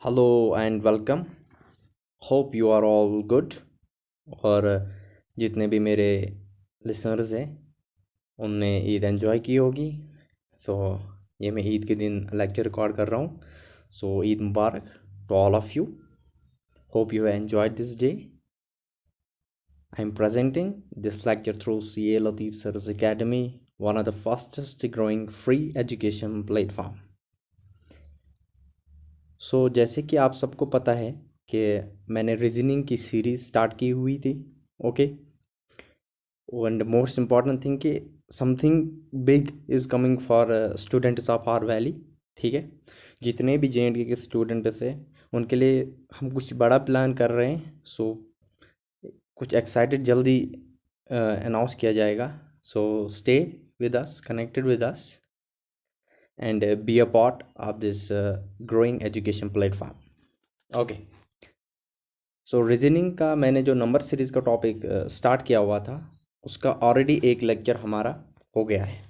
Hello and welcome. Hope you are all good. और जितने भी मेरे लिसनर्स हैं उनने ईद एंजॉय की होगी। सो ये मैं ईद के दिन लेक्चर रिकॉर्ड कर रहा हूँ। सो ईद मुबारक to all of you. Hope you enjoyed this day. I am presenting this lecture through CA Latif Sir's Academy, one of the fastest growing free education platform. जैसे कि आप सबको पता है कि मैंने रीजनिंग की सीरीज़ स्टार्ट की हुई थी। Okay, and most important thing कि something big is coming for students of our valley. ठीक है, जितने भी JNK के स्टूडेंट्स हैं उनके लिए हम कुछ बड़ा प्लान कर रहे हैं। कुछ एक्साइटेड जल्दी अनाउंस किया जाएगा। Stay with us, connected with us and be a part of this growing education platform. Okay, so reasoning का मैंने जो नंबर सीरीज़ का टॉपिक स्टार्ट किया हुआ था उसका ऑलरेडी एक लेक्चर हमारा हो गया है,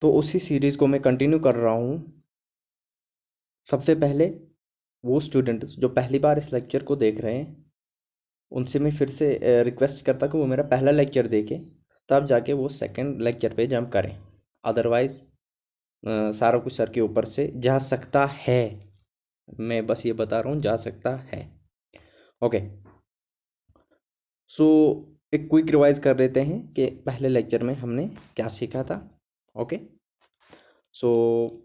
तो उसी सीरीज़ को मैं कंटिन्यू कर रहा हूँ। सबसे पहले वो स्टूडेंट्स जो पहली बार इस लेक्चर को देख रहे हैं उनसे मैं फिर से रिक्वेस्ट करता कि वो मेरा पहला लेक्चर देखें, तब जाके वो सेकंड लेक्चर पे जंप करें। अदरवाइज़ सारा कुछ सर के ऊपर से जा सकता है। मैं बस ये बता रहा हूँ, जा सकता है। ओके, सो एक क्विक रिवाइज कर लेते हैं कि पहले लेक्चर में हमने क्या सीखा था। ओके, सो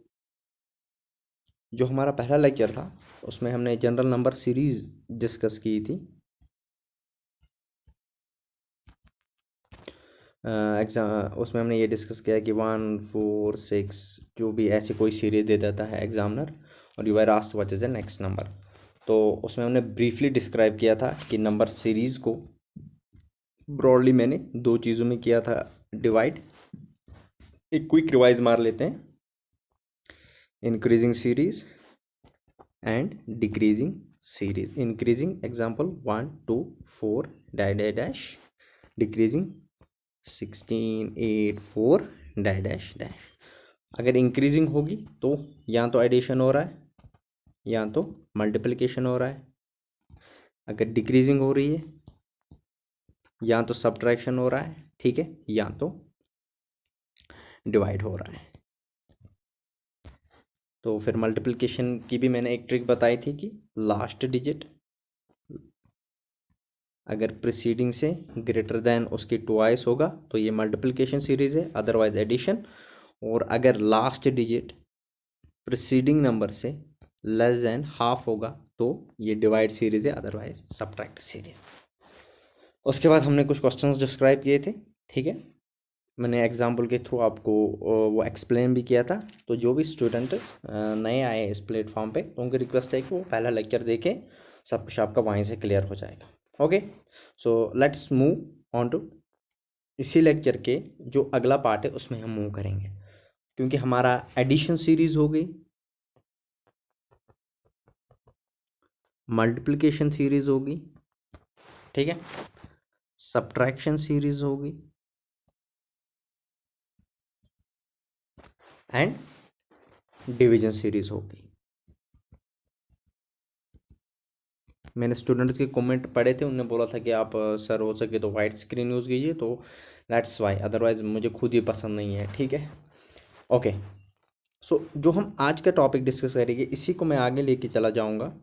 जो हमारा पहला लेक्चर था उसमें हमने जनरल नंबर सीरीज डिस्कस की थी। उसमें हमने ये डिस्कस किया कि 1 4 6 जो भी ऐसी कोई सीरीज दे देता है एग्जामिनर और you are asked what is the next number. तो उसमें हमने ब्रीफली डिस्क्राइब किया था कि नंबर सीरीज को ब्रॉडली मैंने दो चीज़ों में किया था डिवाइड। एक क्विक रिवाइज मार लेते हैं, increasing series and decreasing series. Increasing example 1 2 4 dash, decreasing 16 8 4 dash dash. अगर इंक्रीजिंग होगी तो या तो एडिशन हो रहा है या तो मल्टीप्लिकेशन हो रहा है। अगर डिक्रीजिंग हो रही है या तो सब्ट्रैक्शन हो रहा है, ठीक है, या तो डिवाइड हो रहा है। तो फिर मल्टीप्लिकेशन की भी मैंने एक ट्रिक बताई थी कि लास्ट डिजिट अगर प्रीसीडिंग से ग्रेटर देन उसकी ट्वाइस होगा तो ये मल्टीप्लिकेशन सीरीज है, अदरवाइज एडिशन। और अगर लास्ट डिजिट प्रीसीडिंग नंबर से लेस देन हाफ होगा तो ये डिवाइड सीरीज है, अदरवाइज सब्ट्रैक्ट सीरीज। उसके बाद हमने कुछ क्वेश्चंस डिस्क्राइब किए थे। ठीक है, मैंने एग्जाम्पल के थ्रू आपको वो एक्सप्लेन भी किया था। तो जो भी स्टूडेंट नए आए इस प्लेटफॉर्म पे तो उनकी रिक्वेस्ट है कि वो पहला लेक्चर देखें, सब कुछ आपका वहीं से क्लियर हो जाएगा। Okay, so let's move on to इसी लेक्चर के जो अगला पार्ट है उसमें हम मूव करेंगे, क्योंकि हमारा एडिशन सीरीज हो गई, मल्टीप्लिकेशन सीरीज होगी, ठीक है, सब्ट्रैक्शन सीरीज होगी एंड डिवीजन सीरीज होगी। मैंने स्टूडेंट्स के कमेंट पढ़े थे, उन्होंने बोला था कि आप सर हो सके तो वाइट स्क्रीन यूज़ कीजिए, तो दैट्स वाई, अदरवाइज मुझे खुद ही पसंद नहीं है। ठीक है, ओके, सो जो हम आज का टॉपिक डिस्कस करेंगे इसी को मैं आगे लेके चला जाऊंगा,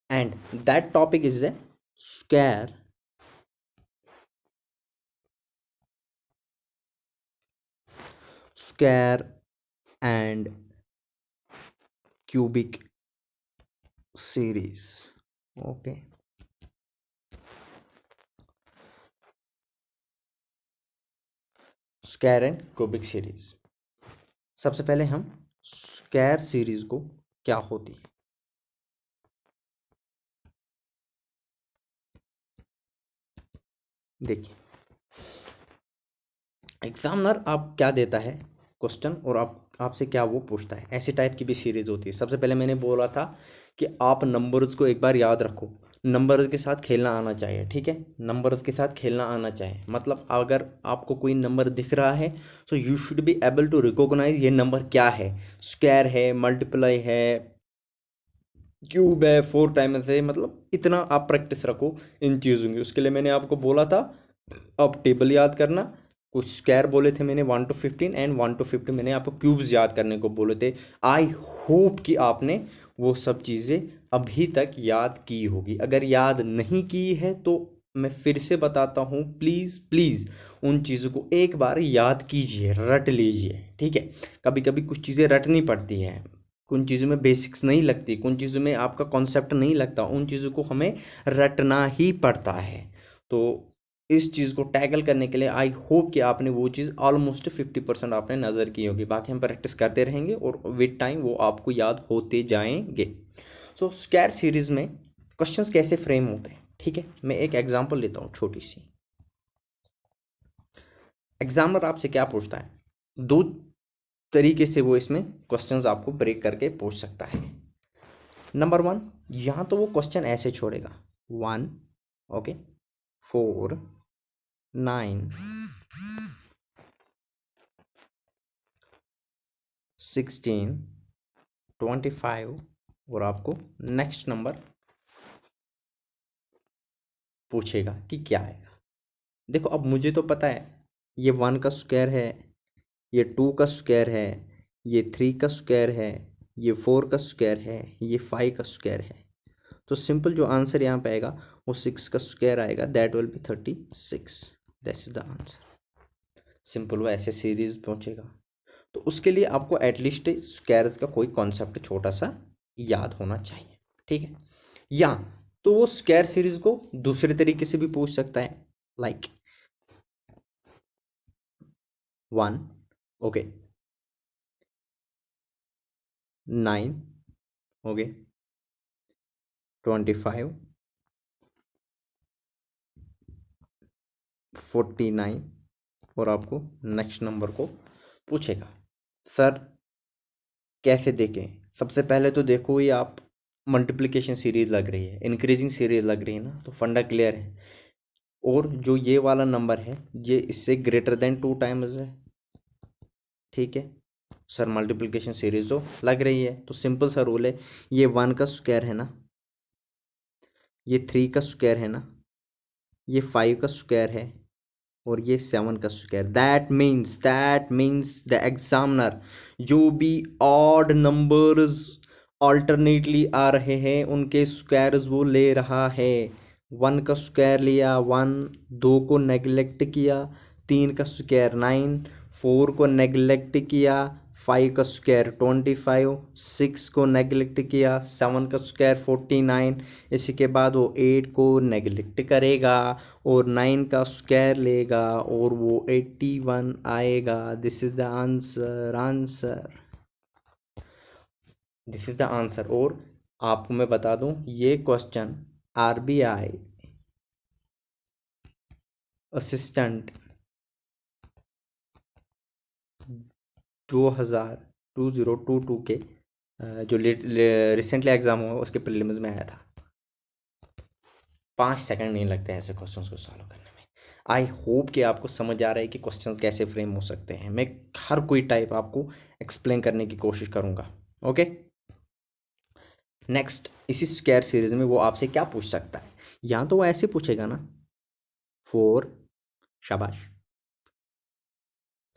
and that topic is a square and cubic series. Okay, square and cubic series. सबसे पहले हम स्क्वायर सीरीज को क्या होती है देखिए। एग्जामिनर आप क्या देता है क्वेश्चन और आपसे क्या वो पूछता है, ऐसी टाइप की भी सीरीज होती है। सबसे पहले मैंने बोला था कि आप नंबर्स को एक बार याद रखो। नंबर्स के साथ खेलना आना चाहिए, ठीक है, नंबर्स के साथ खेलना आना चाहिए। मतलब अगर आपको कोई नंबर दिख रहा है so you should be able to recognise ये नंबर क्या है, स्क्वायर है, मल्टीप्लाई है, क्यूब है, 4 टाइम्स है, मतलब इतना आप प्रैक्टिस रखो इन चीज़ों की। उसके लिए मैंने आपको बोला था अब टेबल याद करना, कुछ स्क्वायर बोले थे मैंने 1 to 15 एंड 1 to 50 मैंने आपको क्यूब्स याद करने को बोले थे। आई होप कि आपने वो सब चीज़ें अभी तक याद की होगी। अगर याद नहीं की है तो मैं फिर से बताता हूँ, प्लीज़ प्लीज़ उन चीज़ों को एक बार याद कीजिए, रट लीजिए, ठीक है। कभी कभी कुछ चीज़ें रटनी पड़ती है, कुछ चीज़ों में बेसिक्स नहीं लगती, कुछ चीज़ों में आपका कॉन्सेप्ट नहीं लगता, उन चीज़ों को हमें रटना ही पड़ता है। तो इस चीज़ को टैकल करने के लिए आई होप कि आपने वो चीज़ ऑलमोस्ट 50% आपने नज़र की होगी। बाकी हम प्रैक्टिस करते रहेंगे और विद टाइम वो आपको याद होते जाएंगे। सो स्क्वायर सीरीज़ में क्वेश्चंस कैसे फ्रेम होते हैं, ठीक है। मैं एक एग्जांपल लेता हूँ छोटी सी। एग्जामिनर आपसे क्या पूछता है, दो तरीके से वो इसमें क्वेश्चंस आपको ब्रेक करके पूछ सकता है। नंबर 1, यहाँ तो वो क्वेश्चन ऐसे छोड़ेगा 1, ओके, 4, 9, 16, 25 और आपको नेक्स्ट नंबर पूछेगा कि क्या आएगा। देखो अब मुझे तो पता है ये 1 का स्क्वायर है, ये 2 का स्क्वायर है, ये 3 का स्क्वायर है, ये 4 का स्क्वायर है, ये 5 का स्क्वायर है। तो सिंपल जो आंसर यहाँ पे आएगा वो 6 का स्क्वायर आएगा, that will B 36। That's the answer. Simple वो ऐसे सीरीज पहुंचेगा। तो उसके लिए आपको एटलीस्ट स्क्वायर्स का कोई कॉन्सेप्ट छोटा सा याद होना चाहिए, ठीक है। या तो वो स्क्वायर सीरीज को दूसरे तरीके से भी पूछ सकता है, लाइक 1, ओके, 9, ओके, 25, 49 और आपको नेक्स्ट नंबर को पूछेगा। सर कैसे देखें? सबसे पहले तो देखो ये आप मल्टीप्लिकेशन सीरीज लग रही है, इंक्रीजिंग सीरीज लग रही है ना, तो फंडा क्लियर है। और जो ये वाला नंबर है ये इससे ग्रेटर देन 2 टाइम्स है, ठीक है। सर मल्टीप्लिकेशन सीरीज तो लग रही है, तो सिंपल सा रूल है, ये 1 का स्क्वायर है ना, ये 3 का स्क्वायर है ना, ये 5 का स्क्वायर है और ये 7 का square. That means the examiner जो भी ऑड नंबर्स ऑल्टरनेटली आ रहे हैं उनके स्क्वायर्स वो ले रहा है। 1 का स्क्वायर लिया 1, 2 को नेगलेक्ट किया, 3 का स्क्वायर 9, 4 को नेगलेक्ट किया, 5 का स्क्वायर 25, 6 को नेगलेक्ट किया, 7 का स्क्वायर 49, इसी के बाद वो 8 को नेगलेक्ट करेगा और 9 का स्क्वायर लेगा और वो 81 आएगा। This is the answer. और आपको मैं बता दूं ये क्वेश्चन आरबीआई असिस्टेंट 2022 के जो रिसेंटली एग्ज़ाम हुआ उसके प्रीलिम्स में आया था। 5 सेकंड नहीं लगते ऐसे क्वेश्चंस को सॉल्व करने में। आई होप कि आपको समझ आ रहा है कि क्वेश्चंस कैसे फ्रेम हो सकते हैं। मैं हर कोई टाइप आपको एक्सप्लेन करने की कोशिश करूँगा, ओके। नेक्स्ट इसी स्क्वायर सीरीज में वो आपसे क्या पूछ सकता है, यहाँ तो वो ऐसे पूछेगा ना 4, शाबाश,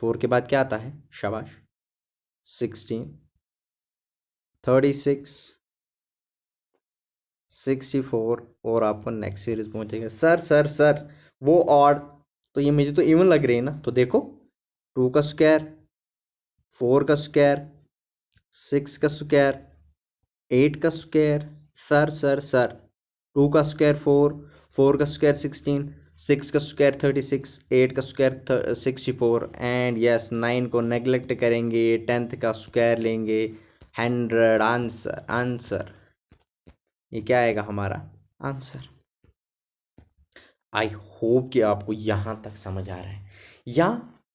4 के बाद क्या आता है, शाबाश, 16, 36, 64 और आपको नेक्स्ट सीरीज पहुंचेगा। सर वो ऑड, तो ये मुझे तो इवन लग रही है ना, तो देखो 2 का स्क्वायर, 4 का स्क्वायर, 6 का स्क्वायर, 8 का स्क्वायर, सर 2 का स्क्वायर 4, 4 का स्क्वायर 16, 6 का स्क्वायर 36, 8 का स्क्वायर 64 एंड यस 9 को नेगलेक्ट करेंगे, 10th का स्क्वायर लेंगे, 100। आंसर ये क्या आएगा हमारा आंसर। आई होप कि आपको यहाँ तक समझ आ रहा है। या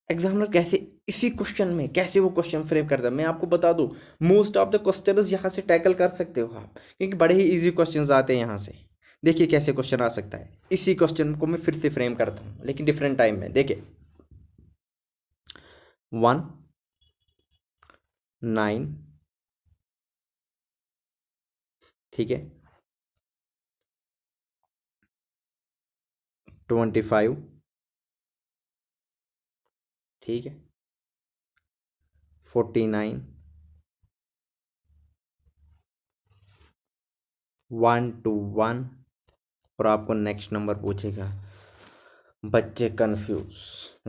एग्जामिनर कैसे इसी क्वेश्चन में कैसे वो क्वेश्चन फ्रेम करता है, मैं आपको बता दूं मोस्ट ऑफ द क्वेश्चंस यहाँ से टैकल कर सकते हो आप, क्योंकि बड़े ही इजी क्वेश्चंस आते हैं यहाँ से। देखिए कैसे क्वेश्चन आ सकता है। इसी क्वेश्चन को मैं फिर से फ्रेम करता हूँ लेकिन डिफरेंट टाइम में। देखिए 1 9, ठीक है, 25, ठीक है, 49, 1 to 1, और आपको नेक्स्ट नंबर पूछेगा। बच्चे कंफ्यूज,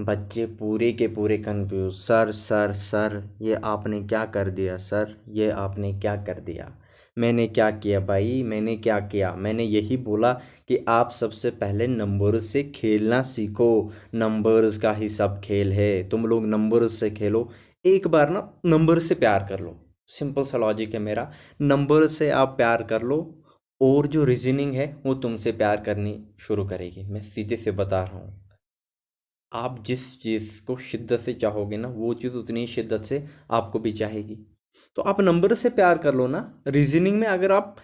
बच्चे पूरे के पूरे कंफ्यूज। सर सर सर ये आपने क्या कर दिया, सर ये आपने क्या कर दिया। मैंने क्या किया भाई, मैंने क्या किया। मैंने यही बोला कि आप सबसे पहले नंबर्स से खेलना सीखो। नंबर्स का ही सब खेल है, तुम लोग नंबर्स से खेलो। एक बार ना नंबर से प्यार कर लो, सिंपल सा लॉजिक है मेरा। नंबर से आप प्यार कर लो और जो रीजनिंग है वो तुमसे प्यार करनी शुरू करेगी। मैं सीधे से बता रहा हूँ, आप जिस चीज़ को शिद्दत से चाहोगे ना वो चीज़ उतनी ही शिद्दत से आपको भी चाहेगी। तो आप नंबर से प्यार कर लो ना। रीजनिंग में अगर आप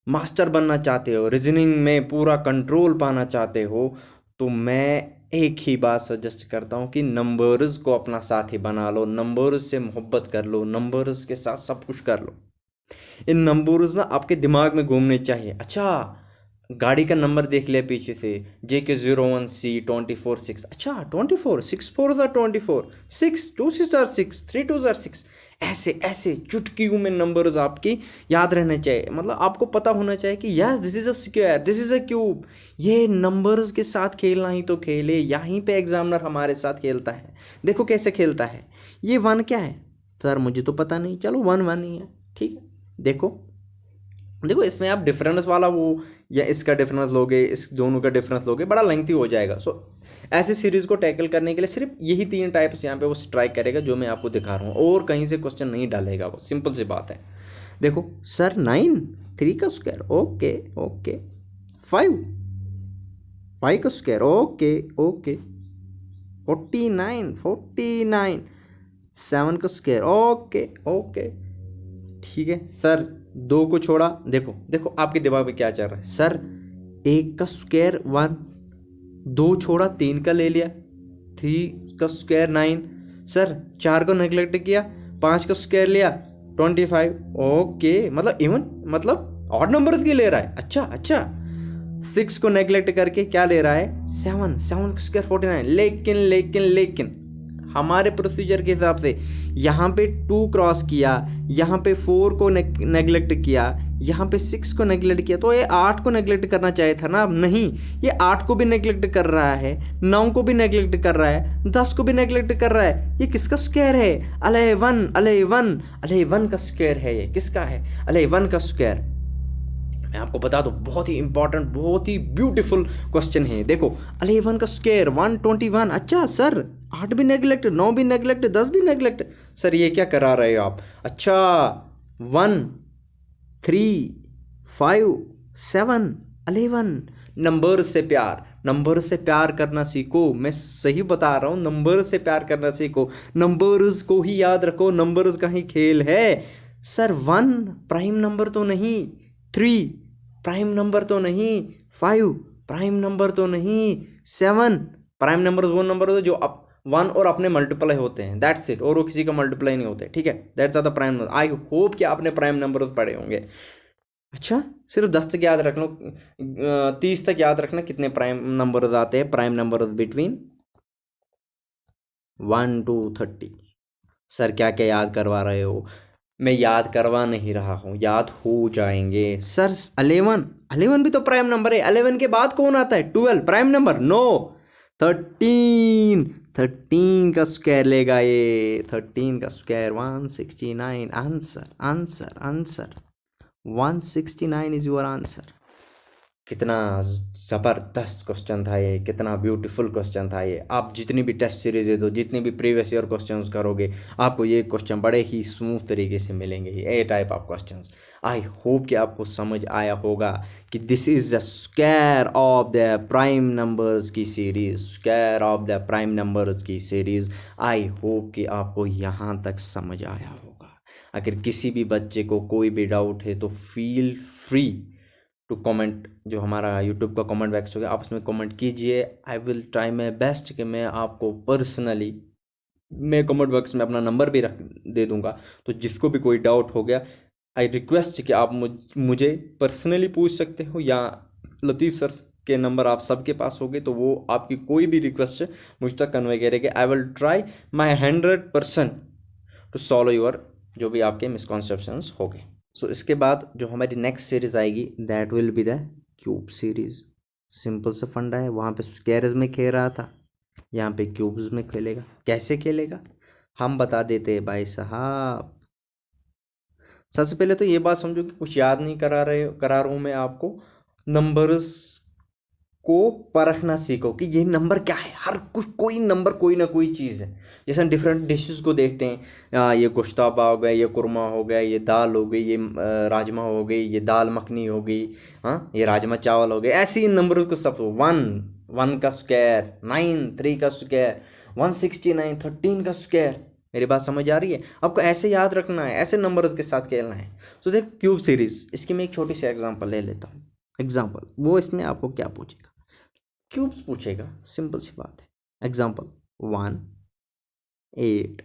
मास्टर बनना चाहते हो, रीजनिंग में पूरा कंट्रोल पाना चाहते हो, तो मैं एक ही बात सजेस्ट करता हूँ कि नंबर्स को अपना साथी बना लो, नंबर्स से मोहब्बत कर लो, नंबर्स के साथ सब कुछ कर लो। इन नंबर्स ना आपके दिमाग में घूमने चाहिए। अच्छा, गाड़ी का नंबर देख लिया पीछे से, JK01C24 6। अच्छा 24, 6 4 24, 6 2 6 3 2 6। ऐसे ऐसे चुटकियों में नंबर्स आपके याद रहने चाहिए। मतलब आपको पता होना चाहिए कि yes this is a square, this is a cube. ये नंबर्स के साथ खेलना ही तो खेल है। यहीं पे एग्जामिनर हमारे साथ खेलता है। देखो कैसे खेलता है। ये 1 क्या है सर, मुझे तो पता नहीं, चलो 1 1 ही है, ठीक है। देखो देखो इसमें आप डिफरेंस वाला वो या इसका डिफरेंस लोगे, इस दोनों का डिफरेंस लोगे, बड़ा लेंथी हो जाएगा। सो ऐसे सीरीज को टैकल करने के लिए सिर्फ यही 3 टाइप्स यहाँ पे वो स्ट्राइक करेगा जो मैं आपको दिखा रहा हूँ, और कहीं से क्वेश्चन नहीं डालेगा वो। सिंपल सी बात है। देखो सर 9, 3 का स्क्वायर, ओके ओके। 5, 5 का स्क्वायर, ओके ओके। 49, 49, 7 का स्क्वायर, ओके ओके, ठीक है सर। 2 को छोड़ा, देखो देखो आपके दिमाग में क्या चल रहा है। सर 1 का स्क्वायर 1, 2 छोड़ा 3 का ले लिया, 3 का स्क्वायर 9। सर 4 को नेग्लेक्ट किया, 5 का स्क्वायर लिया 25। ओके, मतलब इवन मतलब ऑड नंबर की ले रहा है। अच्छा अच्छा, 6 को नेग्लेक्ट करके क्या ले रहा है, 7, 7 का स्क्वायर 49। लेकिन लेकिन लेकिन हमारे प्रोसीजर के हिसाब से यहाँ पे 2 क्रॉस किया, यहाँ पे 4 को नेग्लेक्ट किया, यहाँ पे 6 को नेग्लेक्ट किया, तो ये 8 को नेग्लेक्ट करना चाहिए था ना। नहीं, ये 8 को भी नेग्लेक्ट कर रहा है, 9 को भी नेग्लेक्ट कर रहा है, 10 को भी नेग्लेक्ट कर रहा है। ये किसका स्क्वायर है, 11, 11, 11 का स्क्वायर है। ये किसका है, 11 का स्क्वायर। मैं आपको बता दूं, बहुत ही इंपॉर्टेंट, बहुत ही ब्यूटीफुल क्वेश्चन है। देखो 11 का स्क्वायर 121। अच्छा सर 8 भी नेग्लेक्ट, 9 भी नेग्लेक्ट, 10 भी नेग्लेक्ट। सर ये क्या करा रहे हो आप। अच्छा 1 3 5 7 11। नंबर से प्यार, नंबर से प्यार करना सीखो। मैं सही बता रहा हूँ, नंबर से प्यार करना सीखो। नंबर्स को ही याद रखो, नंबर्स का ही खेल है। सर 1 प्राइम नंबर तो नहीं, 3 प्राइम नंबर तो नहीं, 5 प्राइम नंबर तो नहीं, 7 प्राइम नंबर वो नंबर होते जो अब 1 और अपने मल्टीप्लाई होते हैं, दैट्स इट। और वो किसी का मल्टीप्लाई नहीं होते, ठीक है। That's are the prime number. I hope कि आपने प्राइम नंबर्स पढ़े होंगे। अच्छा सिर्फ 10 तक याद रख लो, 30 तक याद रखना कितने प्राइम नंबर्स आते हैं। Prime numbers between 1 to 30। Sir क्या क्या याद करवा रहे हो। मैं याद करवा नहीं रहा हूँ, याद हो जाएंगे। सर 11, 11 भी तो प्राइम नंबर है। 11 के बाद कौन आता है, 12 प्राइम नंबर, नो। 13, 13 का स्क्वायर लेगा ये, 13 का square 169। Answer answer answer 169 is your answer. कितना ज़बरदस्त क्वेश्चन था ये, कितना ब्यूटीफुल क्वेश्चन था ये। आप जितनी भी टेस्ट सीरीज दो, जितनी भी प्रीवियस ईयर क्वेश्चंस करोगे, आपको ये क्वेश्चन बड़े ही स्मूथ तरीके से मिलेंगे, ये type of questions. I hope कि आपको समझ आया होगा कि this is the square of the prime numbers की series, square of the prime numbers की सीरीज़। आई होप कि आपको यहाँ तक समझ आया होगा। अगर किसी भी बच्चे को कोई भी डाउट है तो फील फ्री टू कमेंट, जो हमारा यूट्यूब का कमेंट बॉक्स हो गया, आप उसमें कमेंट कीजिए। आई विल ट्राई माई बेस्ट कि मैं आपको पर्सनली, मैं कमेंट बॉक्स में अपना नंबर भी रख दे दूंगा, तो जिसको भी कोई डाउट हो गया, आई रिक्वेस्ट कि आप मुझे पर्सनली पूछ सकते हो, या लतीफ़ सर के नंबर आप सबके पास होंगे, तो वो आपकी कोई भी रिक्वेस्ट मुझ तक कन्वे करेंगे। I will try my 100% to solve your जो भी आपके मिसकॉन्सेप्शंस हो गए। सो इसके बाद जो हमारी नेक्स्ट सीरीज़ आएगी that will be the cube series. Simple सा फंडा है, वहाँ पे स्क्वायर्स में खेल रहा था, यहाँ पे क्यूब्स में खेलेगा। कैसे खेलेगा हम बता देते हैं भाई साहब। सबसे पहले तो ये बात समझो कि कुछ याद नहीं करा रहा हूँ मैं आपको, नंबर्स को परखना सीखो कि ये नंबर क्या है। हर कुछ, कोई नंबर कोई ना कोई चीज़ है। जैसे हम डिफरेंट डिशेस को देखते हैं, ये गोश्ताबा हो गया, ये कुरमा हो गया, ये दाल हो गई, ये राजमा हो गई, ये दाल मखनी हो गई, हाँ ये राजमा चावल हो गए। ऐसे ही नंबर को सब, 1 का स्क्वायर, 9 3 का स्क्वायर, 169 13 का स्क्वायर। मेरी बात समझ आ रही है? आपको ऐसे याद रखना है, ऐसे नंबर्स के साथ खेलना है। तो देख क्यूब सीरीज, इसकी मैं एक छोटी सी एग्जांपल ले लेता हूँ। एग्जांपल वो इसमें आपको क्या पूछेगा, क्यूब्स पूछेगा, सिंपल सी बात है। Example 1 8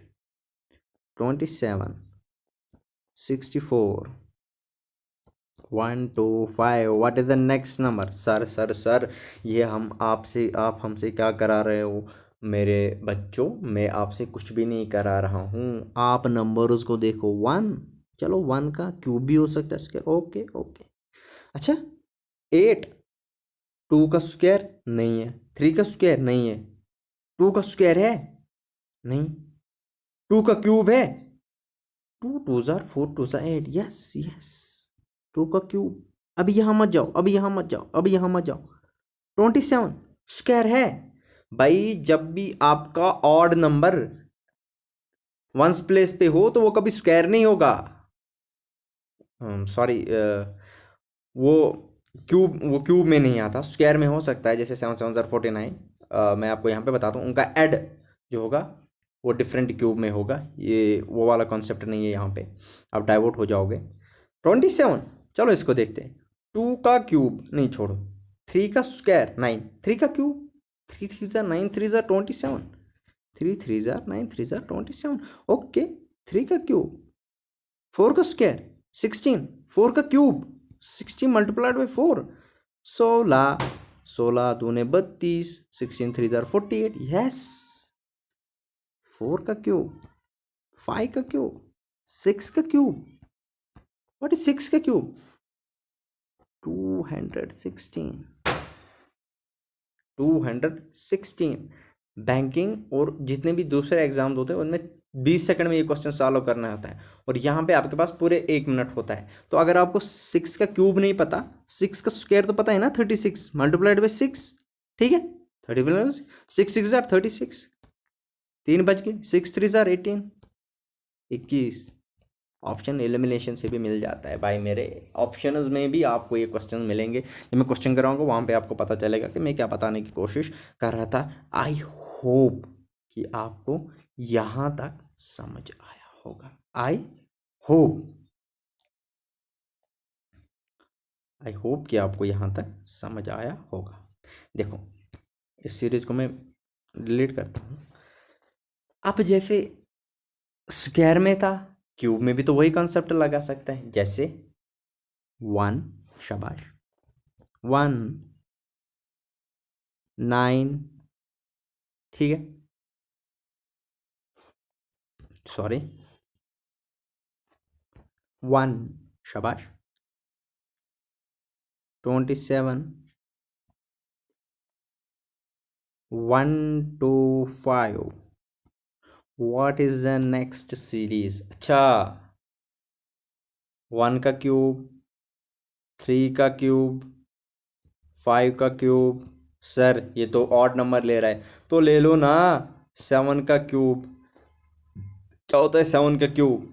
27 64 125। What is the next number? Sir ये आप हमसे क्या करा रहे हो? मेरे बच्चों, मैं आपसे कुछ भी नहीं करा रहा हूँ, आप नंबर्स को देखो। 1, चलो 1 का क्यूब भी हो सकता है स्क्वायर, ओके ओके। अच्छा 8, 2 का स्क्वायर नहीं है, 3 का स्क्वायर नहीं है, 2 का स्क्वायर है नहीं, 2 का क्यूब है, 2 2 जार 4 2 जार 8, यस यस, 2 का क्यूब। अभी यहां मत जाओ, अभी यहां मत जाओ, अभी यहां मत जाओ। 27 स्क्वायर है भाई। जब भी आपका ऑड नंबर वंस प्लेस पे हो तो वो कभी स्क्वायर नहीं होगा। सॉरी, वो वो क्यूब में नहीं आता, स्क्वायर में हो सकता है। जैसे 7 7 49, मैं आपको यहाँ पे बताता हूँ, उनका ऐड जो होगा वो डिफरेंट क्यूब में होगा। ये वो वाला कॉन्सेप्ट नहीं है यहाँ पे, आप डाइवर्ट हो जाओगे। 27, चलो इसको देखते हैं। 2 का क्यूब नहीं, छोड़ो। 3 का स्क्वायर 9, 3 का क्यूब, 3 3 ज़ा 9, 3 ज़ा 27, 3 3 ज़ा 9, 3 ज़ा 27, ओके। 3 का क्यूब, 4 का स्क्वायर 16, 4 का क्यूब 16 मल्टीप्लाइड बाई 4, 16, 16 दूने 32, 16 3 ज़ार 48, यस। 4 का क्यूब, 5 का क्यूब, 6 का क्यूब, व्हाट इज 6 का क्यूब? 216, 216। बैंकिंग और जितने भी दूसरे एग्जाम होते हैं उनमें 20 सेकंड में ये क्वेश्चन सॉल्व करना होता है, और यहाँ पे आपके पास पूरे 1 मिनट होता है। तो अगर आपको 6 का क्यूब नहीं पता, 6 का स्क्वायर तो पता है ना, 36 मल्टीप्लाइड बाई 6, ठीक है। 30 6 6 जार 36, 3 बच गए, 6 3 जार 18, 21। ऑप्शन एलिमिनेशन से भी मिल जाता है भाई मेरे। ऑप्शंस में भी आपको ये क्वेश्चन मिलेंगे, जब मैं क्वेश्चन कराऊंगा वहाँ पे आपको पता चलेगा कि मैं क्या बताने की कोशिश कर रहा था। आई होप कि आपको यहाँ तक समझ आया होगा। होप आई होप कि आपको यहाँ तक समझ आया होगा। देखो इस सीरीज को मैं डिलीट करता हूँ। अब जैसे स्क्वायर में था, क्यूब में भी तो वही कॉन्सेप्ट लगा सकता है। जैसे 1, शाबाश, 1 9, ठीक है, सॉरी 1, शाबाश, 27, 125। What is the next series? अच्छा 1 का क्यूब, 3 का क्यूब, 5 का क्यूब। सर ये तो ऑड नंबर ले रहा है, तो ले लो ना 7 का क्यूब। क्या होता है 7 का क्यूब?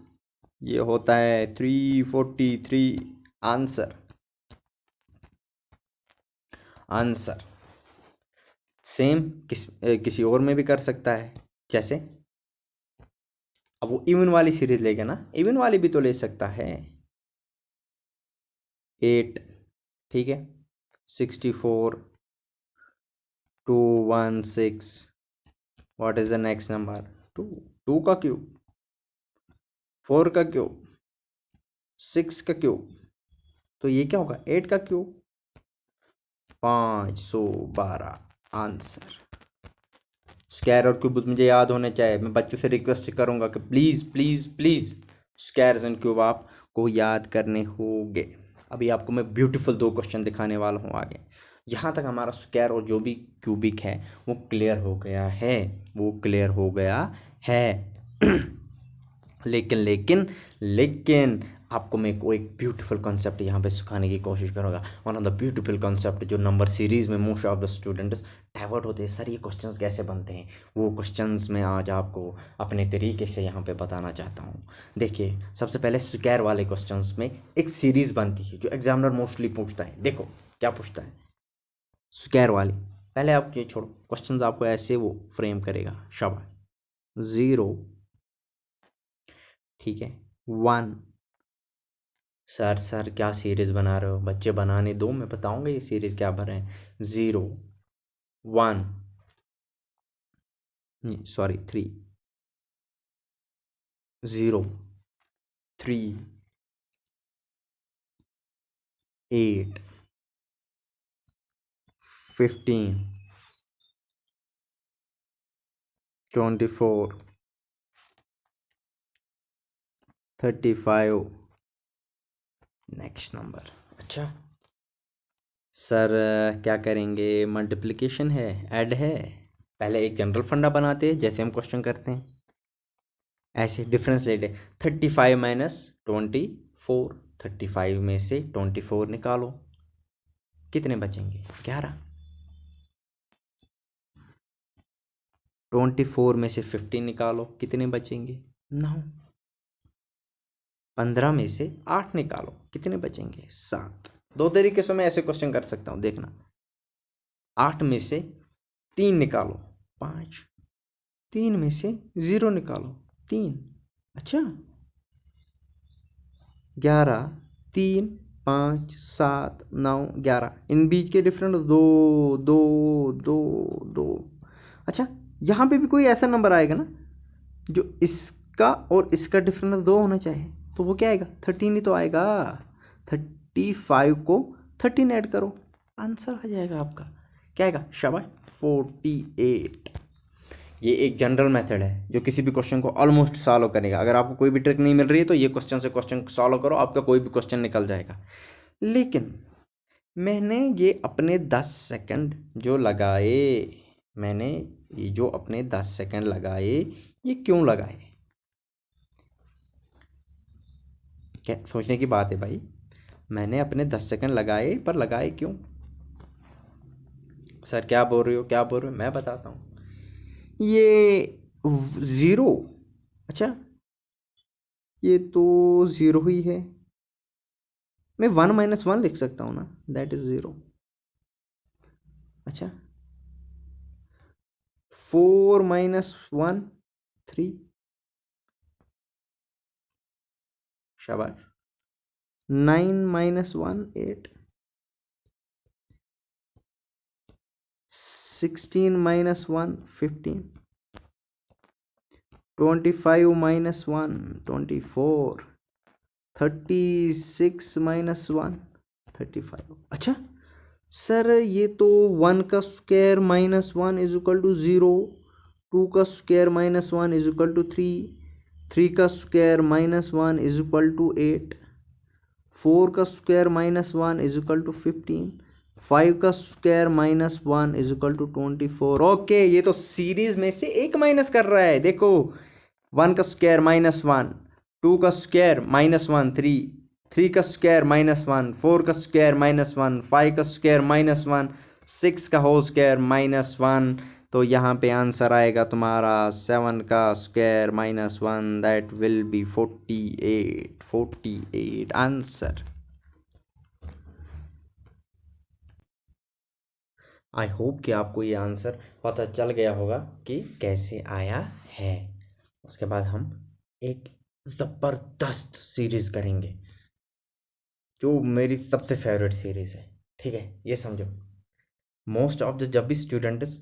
ये होता है 343। आंसर, आंसर सेम किसी और में भी कर सकता है। कैसे? अब वो इवन वाली सीरीज लेगा ना, इवन वाली भी तो ले सकता है। 8 ठीक है, 64 216, what is the next number? 2, 2 का क्यूब, 4 का क्यूब, 6 का क्यूब, तो ये क्या होगा? 8 का क्यूब, 512 आंसर। स्क्वायर और क्यूब मुझे याद होने चाहिए। मैं बच्चों से रिक्वेस्ट करूंगा कि please please please squares and cube आपको याद करने होंगे। अभी आपको मैं ब्यूटीफुल 2 क्वेश्चन दिखाने वाला हूँ आगे। यहाँ तक हमारा स्क्वायर और जो भी क्यूबिक है वो क्लियर हो गया है, वो क्लियर हो गया है। लेकिन लेकिन लेकिन आपको मैं को एक ब्यूटीफुल कॉन्सेप्ट यहाँ पे सिखाने की कोशिश करूँगा। One of the beautiful concept जो नंबर सीरीज़ में most of the students divert होते हैं, सर ये क्वेश्चंस कैसे बनते हैं, वो क्वेश्चंस मैं आज आपको अपने तरीके से यहाँ पे बताना चाहता हूँ। देखिए, सबसे पहले स्क्वायर वाले क्वेश्चंस में एक सीरीज़ बनती है जो एग्जामिनर मोस्टली पूछता है। देखो क्या पूछता है स्क्वायर वाली। पहले आप ये छोड़ो, क्वेश्चंस आपको ऐसे वो फ्रेम करेगा, शाबाश। 0, ठीक है, 1। सर क्या सीरीज़ बना रहे हो? बच्चे बनाने दो, मैं बताऊंगा ये सीरीज़ क्या बन रहे हैं। 0 1, सॉरी 3, 0 3 8 15 24 35। Next number. अच्छा सर क्या करेंगे? मल्टीप्लिकेशन है, ऐड है? पहले एक जनरल फंडा बनाते हैं जैसे हम क्वेश्चन करते हैं, ऐसे डिफरेंस ले ले। 35 माइनस 24, 35 में से 24 निकालो, कितने बचेंगे? 11। 24 में से 15 निकालो, कितने बचेंगे? 9। 15 में से 8 निकालो, कितने बचेंगे? 7। 2 तरीके से मैं ऐसे क्वेश्चन कर सकता हूँ, देखना। 8 में से 3 निकालो, 5। 3 में से 0 निकालो, 3। अच्छा, 11 3 5 7 9 11, इन बीच के डिफरेंस 2 2 2 2। अच्छा, यहाँ पे भी कोई ऐसा नंबर आएगा ना जो इसका और इसका डिफरेंस 2 होना चाहिए, तो वो क्या आएगा? 13 ही तो आएगा। 35 को 13 ऐड करो, आंसर आ जाएगा आपका। क्या आएगा? शाबाश, 48। ये एक जनरल मेथड है जो किसी भी क्वेश्चन को ऑलमोस्ट सॉल्व करेगा। अगर आपको कोई भी ट्रिक नहीं मिल रही है तो ये क्वेश्चन से क्वेश्चन सॉल्व करो, आपका कोई भी क्वेश्चन निकल जाएगा। लेकिन मैंने ये अपने 10 सेकंड जो लगाए, मैंने ये जो अपने 10 सेकंड लगाए, ये क्यों लगाए? क्या सोचने की बात है भाई। मैंने अपने 10 सेकंड लगाए, पर लगाए क्यों? सर क्या बोल रहे हो, क्या बोल रहे हो? मैं बताता हूँ। ये 0, अच्छा ये तो 0 ही है। मैं 1 माइनस 1 लिख सकता हूँ ना, दैट इज 0। अच्छा, 4 माइनस 1 3, शाबाश। 9 माइनस 1 8, 16 माइनस 1 15, 25 माइनस 1 24, 36 माइनस 1 35। अच्छा सर ये तो 1 का square minus 1 is equal to 0, 2 का square minus 1 is equal to 3, 3 का square minus 1 is equal to 8, 4 का square minus 1 is equal to 15, 5 का square minus 1 is equal to 24। Okay, ये तो सीरीज में से एक माइनस कर रहा है। देखो, 1 का स्क्वायर माइनस 1, 2 का स्क्वायर माइनस 1 3, 3 का स्क्वायर माइनस 1, 4 का स्क्वायर माइनस 1, 5 का स्क्वायर माइनस 1, 6 का होल स्क्वायर माइनस 1। तो यहाँ पे आंसर आएगा तुम्हारा 7 का square minus 1, that will B 48। 48 answer. I hope कि आपको ये आंसर पता चल गया होगा कि कैसे आया है। उसके बाद हम एक ज़बरदस्त सीरीज़ करेंगे जो मेरी सबसे फेवरेट सीरीज़ है। ठीक है, ये समझो। मोस्ट ऑफ द जब भी स्टूडेंट्स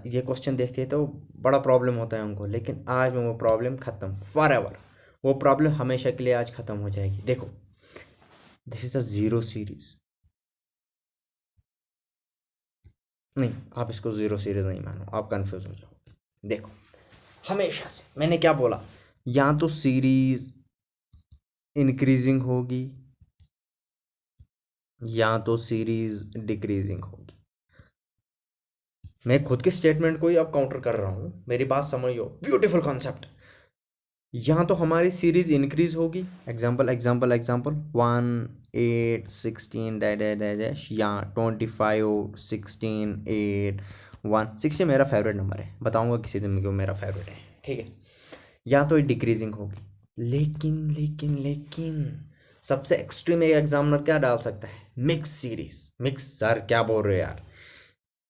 ये क्वेश्चन देखते हैं तो बड़ा प्रॉब्लम होता है उनको, लेकिन आज में वो प्रॉब्लम ख़त्म फॉर एवर, वो प्रॉब्लम हमेशा के लिए आज ख़त्म हो जाएगी। देखो, this is a zero series. नहीं, आप इसको ज़ीरो सीरीज नहीं मानो, आप कंफ्यूज हो जाओ। देखो, हमेशा से मैंने क्या बोला, या तो सीरीज इंक्रीजिंग होगी या तो सीरीज डिक्रीजिंग होगी। मैं खुद के स्टेटमेंट को ही अब काउंटर कर रहा हूँ, मेरी बात समझो, ब्यूटीफुल कॉन्सेप्ट। यहाँ तो हमारी सीरीज इंक्रीज होगी, एग्जाम्पल एग्जाम्पल एग्जाम्पल 1 8 16 डैश, या 25 16 8 1 16 मेरा फेवरेट नंबर है, बताऊंगा किसी दिन क्यों मेरा फेवरेट है, ठीक है। या तो डिक्रीजिंग होगी, लेकिन लेकिन लेकिन सबसे एक्सट्रीम एक एग्जामिनर क्या डाल सकता है, मिक्स सीरीज। मिक्स सर क्या बोल रहे हो यार,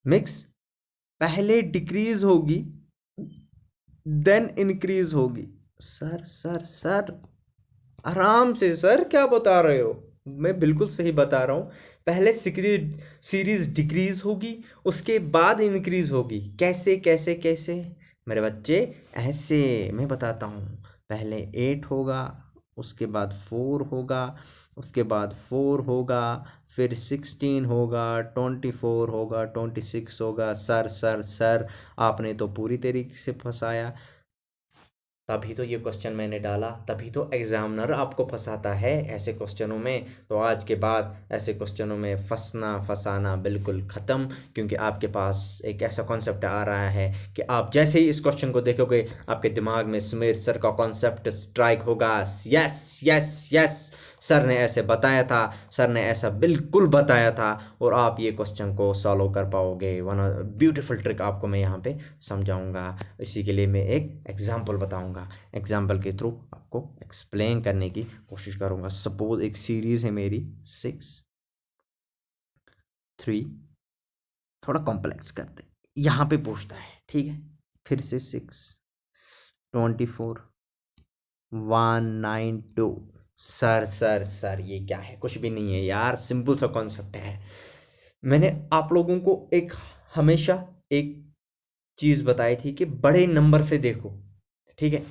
मिक्स पहले डिक्रीज होगी देन इंक्रीज होगी। सर सर सर आराम से, सर क्या बता रहे हो, मैं बिल्कुल सही बता रहा हूँ। पहले सीरीज डिक्रीज होगी, उसके बाद इंक्रीज होगी। कैसे कैसे कैसे मेरे बच्चे, ऐसे मैं बताता हूँ। पहले 8 होगा, उसके बाद 4 होगा, उसके बाद 4 होगा, फिर 16 होगा, 24 होगा, 26 होगा। सर सर सर आपने तो पूरी तरीके से फंसाया। तभी तो ये क्वेश्चन मैंने डाला, तभी तो एग्जामिनर आपको फंसाता है ऐसे क्वेश्चनों में। तो आज के बाद ऐसे क्वेश्चनों में फंसना फंसाना बिल्कुल ख़त्म, क्योंकि आपके पास एक ऐसा कॉन्सेप्ट आ रहा है कि आप जैसे ही इस क्वेश्चन को देखोगे आपके दिमाग में सुमेर सर का कॉन्सेप्ट स्ट्राइक होगा। यस यस यस, सर ने ऐसे बताया था, सर ने ऐसा बिल्कुल बताया था, और आप ये क्वेश्चन को सॉल्व कर पाओगे। वन ब्यूटीफुल ट्रिक आपको मैं यहाँ पे समझाऊंगा। इसी के लिए मैं एक एग्जांपल बताऊंगा, एग्जांपल के थ्रू आपको एक्सप्लेन करने की कोशिश करूंगा। सपोज एक सीरीज है मेरी 6 3, थोड़ा कॉम्प्लेक्स करते यहाँ पे पूछता है, ठीक है। फिर से 6 24 192। सर सर सर ये क्या है, कुछ भी नहीं है यार, सिंपल सा कॉन्सेप्ट है। मैंने आप लोगों को एक हमेशा एक चीज़ बताई थी कि बड़े नंबर से देखो, ठीक है।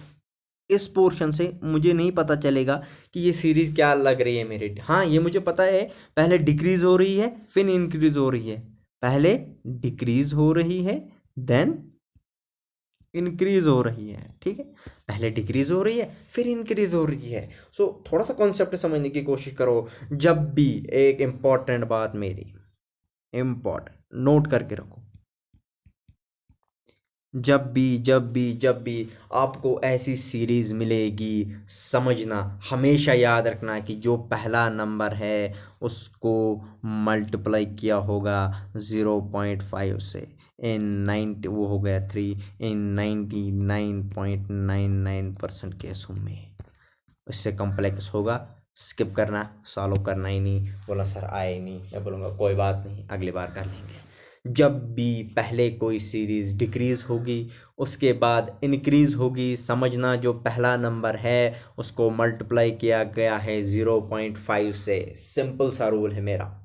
इस पोर्शन से मुझे नहीं पता चलेगा कि ये सीरीज क्या लग रही है मेरे। हाँ, ये मुझे पता है, पहले डिक्रीज हो रही है फिर इंक्रीज हो रही है, पहले डिक्रीज हो रही है देन इंक्रीज हो रही है, ठीक है। पहले डिक्रीज हो रही है फिर इंक्रीज हो रही है। सो थोड़ा सा कॉन्सेप्ट समझने की कोशिश करो। जब भी एक इम्पॉर्टेंट बात मेरी, इम्पॉर्टेंट नोट करके रखो, जब भी आपको ऐसी सीरीज मिलेगी, समझना, हमेशा याद रखना कि जो पहला नंबर है उसको मल्टीप्लाई किया होगा 0.5 से। इन 90 वो हो गया 3, इन 99.99% केसों में इससे कॉम्प्लेक्स होगा। स्किप करना, सॉल्व करना ही नहीं। बोला सर आए ही नहीं, मैं बोलूँगा कोई बात नहीं, अगली बार कर लेंगे। जब भी पहले कोई सीरीज़ डिक्रीज़ होगी उसके बाद इंक्रीज़ होगी, समझना जो पहला नंबर है उसको मल्टीप्लाई किया गया है 0.5 से। सिंपल सा रूल है मेरा।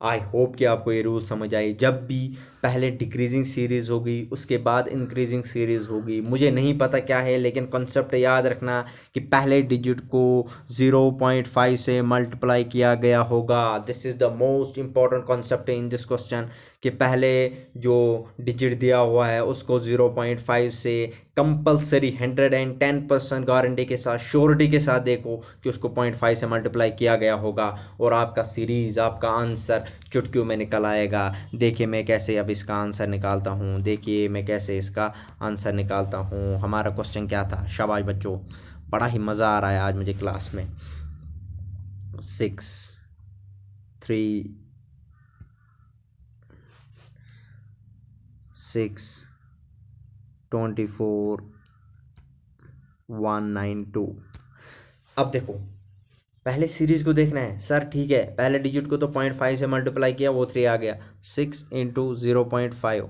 आई होप कि आपको ये रूल समझ आई। जब भी पहले डिक्रीजिंग सीरीज़ होगी उसके बाद इंक्रीजिंग सीरीज़ होगी, मुझे नहीं पता क्या है, लेकिन कॉन्सेप्ट याद रखना कि पहले डिजिट को 0.5 से मल्टीप्लाई किया गया होगा। This is the most important concept in this question, कि पहले जो डिजिट दिया हुआ है उसको 0.5 से कंपलसरी 110% गारंटी के साथ, श्योरिटी के साथ देखो कि उसको 0.5 से मल्टीप्लाई किया गया होगा, और आपका सीरीज़, आपका आंसर चुटकियों में निकल आएगा। देखिए मैं कैसे अब इसका आंसर निकालता हूँ, देखिए मैं कैसे इसका आंसर निकालता हूँ। हमारा क्वेश्चन क्या था, शाबाश बच्चों, बड़ा ही मज़ा आ रहा है आज मुझे क्लास में। 6 3 6 24 192। अब देखो पहले सीरीज को देखना है। सर ठीक है, पहले डिजिट को तो 0.5 से मल्टीप्लाई किया, वो 3 आ गया। 6 इंटू 0.5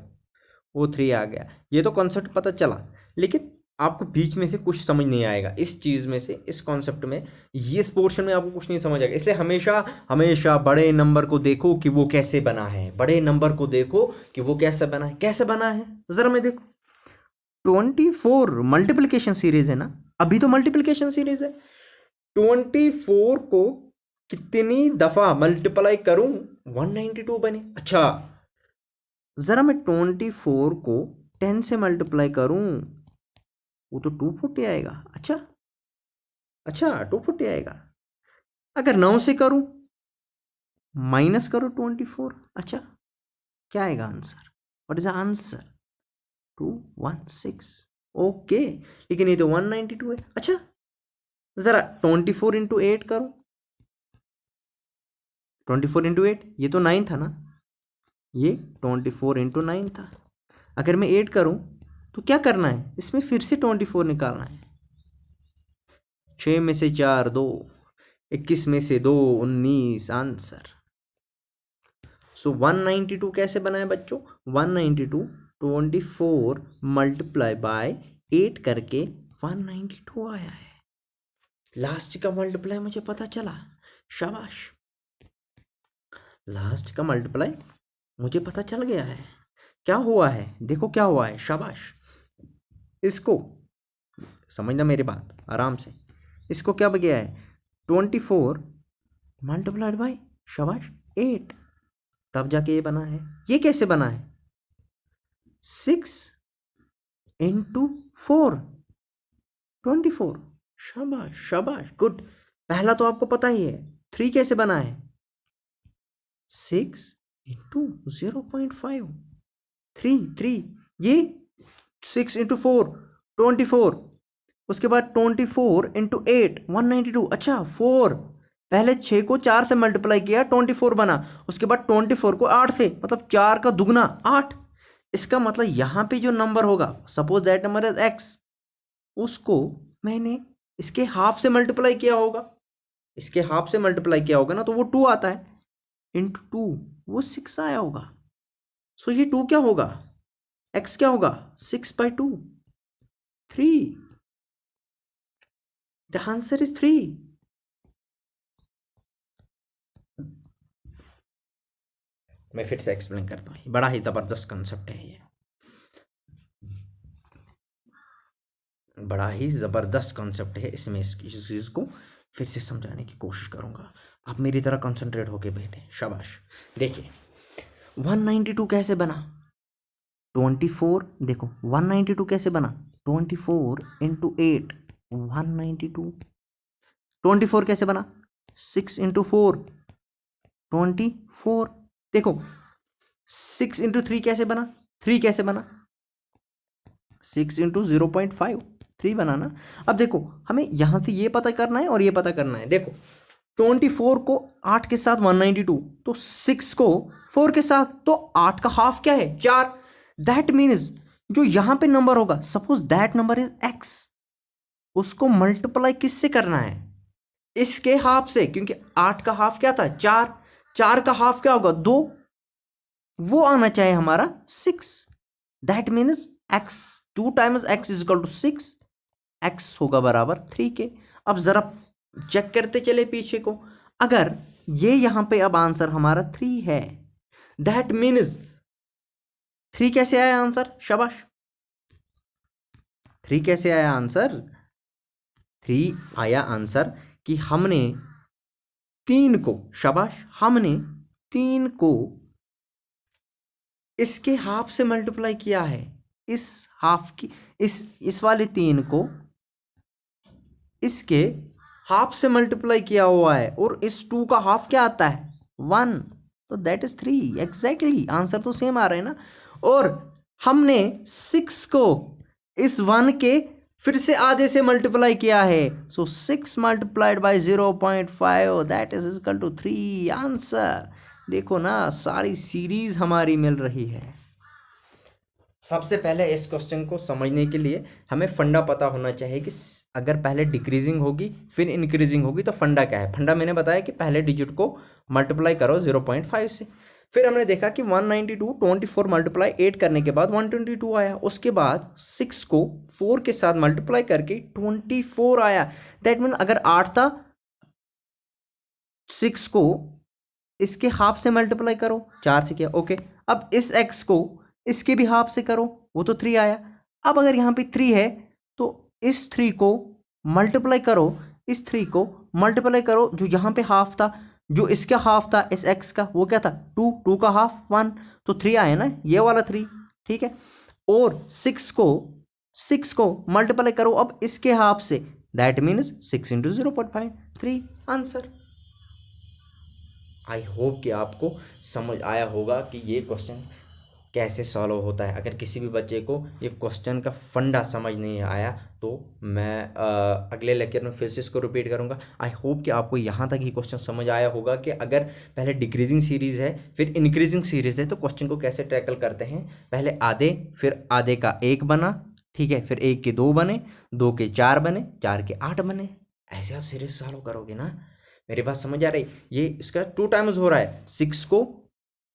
वो 3 आ गया। ये तो कॉन्सेप्ट पता चला, लेकिन आपको बीच में से कुछ समझ नहीं आएगा, इस चीज़ में से, इस कॉन्सेप्ट में, ये इस पोर्शन में आपको कुछ नहीं समझ आएगा। इसलिए हमेशा हमेशा बड़े नंबर को देखो कि वो कैसे बना है, बड़े नंबर को देखो कि वो कैसे बना है। कैसे बना है ज़रा मैं देखो, 24 मल्टीप्लिकेशन सीरीज है ना, अभी तो मल्टीप्लिकेशन सीरीज है। 24 को कितनी दफ़ा मल्टीप्लाई करूं 192 बने। अच्छा ज़रा मैं 24 को 10 से मल्टीप्लाई करूं, वो तो 240 आएगा। अच्छा 240 आएगा। अगर 9 से करूं, माइनस करो 24, अच्छा क्या आएगा answer? What is the answer? 216। Okay, लेकिन ये तो 192 है। अच्छा ज़रा 24 इंटू 8 करो, 24 इंटू 8, ये तो 9 था ना, ये 24 इंटू 9 था। अगर मैं 8 करूं तो क्या करना है, इसमें फिर से 24 निकालना है। 6 में से 4 2, 21 में से 2 19, आंसर। सो 192 कैसे बना है बच्चों? 192 24 मल्टीप्लाई बाय 8 करके 192 आया है। लास्ट का मल्टीप्लाई मुझे पता चला, शाबाश। लास्ट का मल्टीप्लाई मुझे पता चल गया है। क्या हुआ है देखो, क्या हुआ है, शाबाश। इसको समझना मेरी बात आराम से। इसको क्या गया है, 24 मल्टीप्लाइड बाय, शाबाश, 8, तब जाके ये बना है। ये कैसे बना है? 6 इंटू 4, 24, शाबाश शाबाश, गुड। पहला तो आपको पता ही है। 3 कैसे बना है? 6 इंटू 0.5, 3, ये 6 इंटू 4 24, उसके बाद 24 इंटू 8 192। अच्छा 4, पहले 6 को 4 से मल्टीप्लाई किया 24 बना, उसके बाद 24 को 8 से, मतलब 4 का दुगना 8। इसका मतलब यहाँ पे जो नंबर होगा, suppose that number is x, उसको मैंने इसके हाफ से मल्टीप्लाई किया होगा, इसके हाफ से मल्टीप्लाई किया होगा ना, तो वो 2 आता है, इंटू 2 वो 6 आया होगा। सो ये 2 क्या होगा, x क्या होगा, 6/2, 3। The answer is 3। मैं फिर से एक्सप्लेन करता हूँ, बड़ा ही ज़बरदस्त कंसेप्ट है ये, बड़ा ही ज़बरदस्त कॉन्सेप्ट है। इसमें इस चीज़ को फिर से समझाने की कोशिश करूँगा, आप मेरी तरह कंसंट्रेट होके बैठे, शाबाश। देखिए 192 कैसे बना, 24, देखो 192 कैसे बना, 24 इंटू 8 192। 24 कैसे बना, 6 इंटू 4 24। देखो 6 इंटू 3 कैसे बना, 3 कैसे बना, 6 इंटू 0.5, 3 बनाना। अब देखो हमें यहाँ से ये पता करना है और ये पता करना है। देखो 24 को 8 के साथ 192, तो 6 को 4 के साथ, तो 8 का हाफ क्या है, 4। दैट मीन्स जो यहाँ पे नंबर होगा, suppose that number is x, उसको मल्टीप्लाई किससे करना है, इसके हाफ से, क्योंकि 8 का हाफ क्या था, 4, 4 का हाफ क्या होगा, 2, वो आना चाहिए हमारा 6। That means x, 2 times x is equal to 6, x होगा बराबर 3 के। अब जरा चेक करते चले पीछे को, अगर ये यहां पे अब आंसर हमारा 3 है, दैट मीन्स 3 कैसे आया आंसर, शाबाश। 3 कैसे आया आंसर, 3 आया आंसर कि हमने 3 को, शाबाश, हमने 3 को इसके हाफ से मल्टीप्लाई किया है, इस हाफ की, इस वाले 3 को इसके हाफ से मल्टीप्लाई किया हुआ है, और इस 2 का हाफ क्या आता है, 1, तो दैट इज 3। एग्जैक्टली आंसर तो सेम आ रहे हैं ना। और हमने 6 को इस 1 के फिर से आधे से मल्टीप्लाई किया है, so 6 multiplied by 0.5, that is equal to 3, answer. देखो ना, सारी सीरीज हमारी मिल रही है। सबसे पहले इस क्वेश्चन को समझने के लिए हमें फंडा पता होना चाहिए कि अगर पहले डिक्रीजिंग होगी फिर इंक्रीजिंग होगी तो फंडा क्या है। फंडा मैंने बताया कि पहले डिजिट को मल्टीप्लाई करो 0.5 से, फिर हमने देखा कि 192 24 मल्टीप्लाई 8 करने के बाद 122 आया, उसके बाद 6 को 4 के साथ मल्टीप्लाई करके 24 आया। दैट मीन अगर 8 था, 6 को इसके हाफ से मल्टीप्लाई करो, 4 से किया, ओके। अब इस x को इसके भी हाफ से करो, वो तो 3 आया। अब अगर यहाँ पे 3 है तो इस 3 को मल्टीप्लाई करो, इस 3 को मल्टीप्लाई करो, जो यहाँ पे हाफ था, जो इसका हाफ था इस x का, वो क्या था 2, 2 का हाफ 1, तो 3 आया ना, ये वाला 3, ठीक है। और 6 को मल्टीप्लाई करो अब इसके हाफ से, that means 6 into 0.5, 3 answer. I hope कि आपको समझ आया होगा कि ये क्वेश्चन कैसे सॉल्व होता है। अगर किसी भी बच्चे को ये क्वेश्चन का फंडा समझ नहीं आया तो मैं अगले लेक्चर में फिर से इसको रिपीट करूंगा। आई होप कि आपको यहाँ तक ही क्वेश्चन समझ आया होगा कि अगर पहले डिक्रीजिंग सीरीज़ है फिर इंक्रीजिंग सीरीज़ है तो क्वेश्चन को कैसे टैकल करते हैं। पहले आधे, फिर आधे का 1 बना, ठीक है, फिर 1 के 2 बने, 2 के 4 बने, 4 के 8 बने, ऐसे आप सीरीज सॉल्व करोगे ना। मेरी बात समझ आ रही? ये इसका 2 टाइम्स हो रहा है, 6 को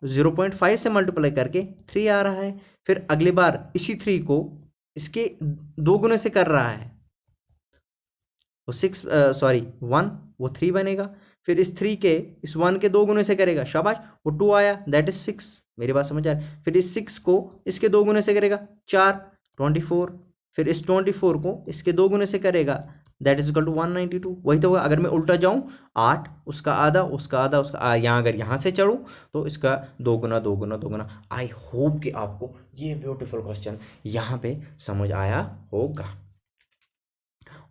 0.5 से मल्टीप्लाई करके 3 आ रहा है, फिर अगली बार इसी 3 को इसके 2 गुने से कर रहा है, वो 1, वो 3 बनेगा, फिर इस 3 के इस 1 के 2 गुने से करेगा, शाबाश, वो 2 आया, दैट इज 6। मेरी बात समझ आ रही? फिर इस 6 को इसके 2 गुने से करेगा 4, 24, फिर इस 24 को इसके 2 गुने से करेगा, दैट इज इक्वल टू 192। वही तो होगा। अगर मैं उल्टा जाऊं, 8 उसका आधा, उसका आधा, उसका यहाँ, अगर यहाँ से चढ़ूं तो इसका 2 गुना 2 गुना 2 गुना। आई होप कि आपको ये ब्यूटीफुल क्वेश्चन यहाँ पे समझ आया होगा।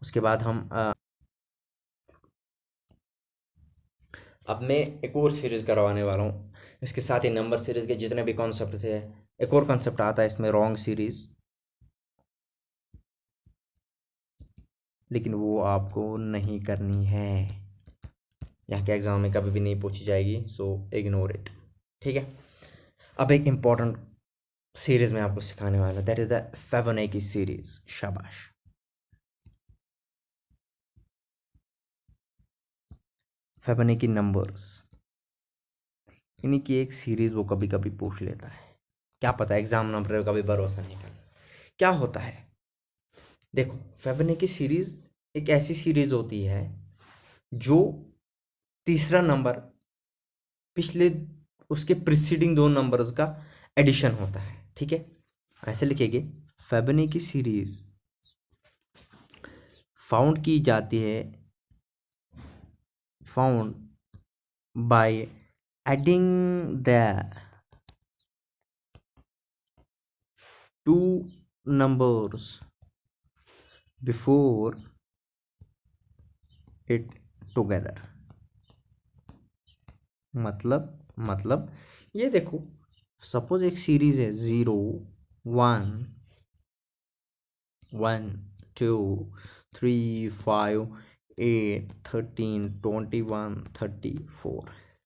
उसके बाद हम अब मैं एक और सीरीज करवाने वाला हूँ, इसके साथ ही नंबर सीरीज के जितने भी कॉन्सेप्ट थे, एक और कॉन्सेप्ट आता है इसमें, रॉन्ग सीरीज, लेकिन वो आपको नहीं करनी है, यहाँ के एग्जाम में कभी भी नहीं पूछी जाएगी, सो इग्नोर इट, ठीक है। अब एक इम्पॉर्टेंट सीरीज में आपको सिखाने वाला, that is the Fibonacci series. शाबाश। फिबोनाची नंबर्स, यानी कि एक सीरीज वो कभी कभी पूछ लेता है, क्या पता, एग्जाम नंबर का भी भरोसा नहीं करना। क्या होता है, देखो, फिबोनाची सीरीज एक ऐसी सीरीज होती है जो तीसरा नंबर पिछले उसके प्रीसीडिंग 2 नंबर्स का एडिशन होता है, ठीक है। ऐसे लिखेंगे, फिबोनाची सीरीज फाउंड की जाती है, found by adding the 2 numbers before it together। मतलब ये देखो, सपोज एक सीरीज है 0 1 1 2 3 5 8 13 21 34।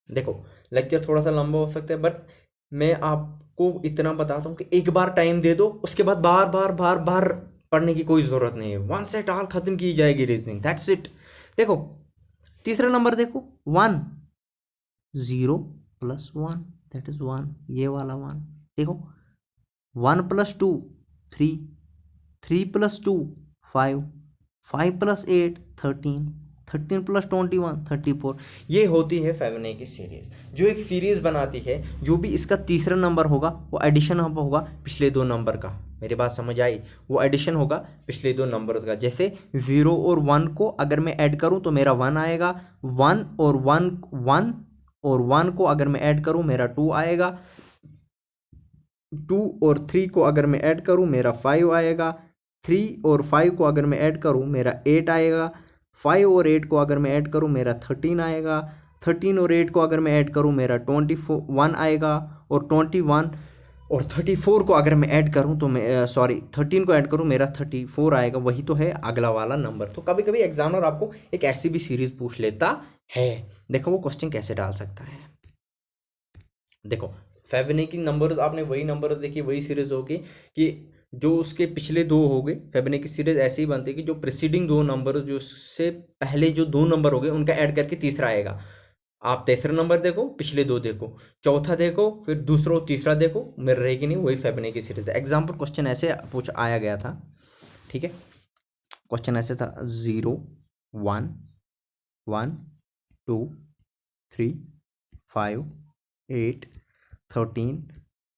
देखो, लेक्चर थोड़ा सा लंबा हो सकता है, बट मैं आपको इतना बताता हूँ कि एक बार टाइम दे दो, उसके बाद बार बार बार बार पढ़ने की कोई ज़रूरत नहीं है, वन सेट ऑल खत्म की जाएगी रीजनिंग, दैट्स इट। देखो, तीसरा नंबर देखो, 1 0 प्लस 1, दैट इज 1, ये वाला 1, देखो 1 प्लस 2 3, 3 प्लस 2 5, 5 प्लस 8 13, 13 प्लस 21 34। ये होती है फिबोनाची सीरीज, जो एक सीरीज बनाती है, जो भी इसका तीसरा नंबर होगा वो एडिशन होगा पिछले 2 नंबर का। मेरी बात समझ आई? वो एडिशन होगा पिछले 2 नंबर का। जैसे 0 और 1 को अगर मैं ऐड करूं तो मेरा 1 आएगा, 1 और 1 को अगर मैं ऐड करूं मेरा 2 आएगा, 2 और 3 को अगर मैं ऐड करूं मेरा 5 आएगा, 3 और 5 को अगर मैं ऐड करूं मेरा 8 आएगा, 5 और 8 को अगर मैं ऐड करूं मेरा 13 आएगा, 13 और 8 को अगर मैं ऐड करूं मेरा 21 आएगा, और 21 और 34 को अगर मैं ऐड करूं तो मैं 13 को ऐड करूं मेरा 34 आएगा। वही तो है अगला वाला नंबर। तो कभी कभी एग्जामिनर आपको एक ऐसी भी सीरीज पूछ लेता है। देखो वो क्वेश्चन कैसे डाल सकता है। देखो, फिबोनाची नंबर्स, आपने वही नंबर देखी, वही सीरीज होगी कि जो उसके पिछले 2 हो गए। फिबोनाची सीरीज ऐसे ही बनती है कि जो प्रीसीडिंग 2 नंबर, जो उससे पहले जो 2 नंबर हो गए उनका ऐड करके तीसरा आएगा। आप तीसरा नंबर देखो, पिछले दो देखो, चौथा देखो, फिर दूसरा और तीसरा देखो, मिल रही कि नहीं, वही फेबने की सीरीज है। एग्जाम्पल क्वेश्चन ऐसे पूछ आया गया था, ठीक है। क्वेश्चन ऐसे था 0 1 1 2 3 5 8 13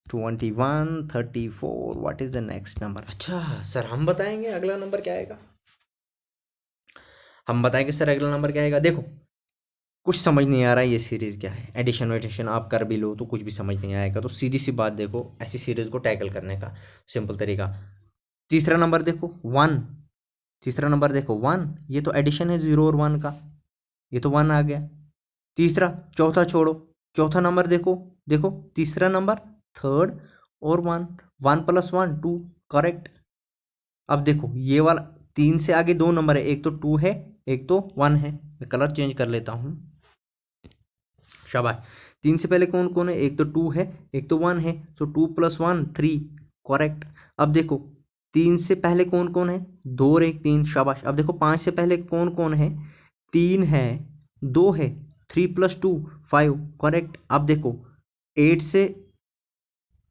21 34। What is the next number? अच्छा सर, हम बताएंगे अगला नंबर क्या आएगा? हम बताएंगे सर अगला नंबर क्या आएगा। देखो, कुछ समझ नहीं आ रहा है ये सीरीज़ क्या है, एडिशन वेडिशन आप कर भी लो तो कुछ भी समझ नहीं आएगा। तो सीधी सी बात, देखो ऐसी सीरीज़ को टैकल करने का सिंपल तरीका, तीसरा नंबर देखो 1, तीसरा नंबर देखो 1, ये तो एडिशन है 0 और 1 का, ये तो 1 आ गया। तीसरा, चौथा छोड़ो, चौथा नंबर देखो, देखो तीसरा नंबर, थर्ड और 1, 1 + 1 2, करेक्ट। अब देखो ये वाला 3 से आगे दो नंबर है, एक तो 2 है, एक तो 1 है। मैं कलर चेंज कर लेता हूँ, शाबाश। 3 से पहले कौन कौन है? एक तो 2 है, एक तो 1 है, तो 2 + 1 3, करेक्ट। अब देखो 3 से पहले कौन कौन है? 2 और 1 3, शाबाश। अब देखो 5 से पहले कौन कौन है? 3 है, 2 है, 3 + 2 5, करेक्ट। अब देखो 8 से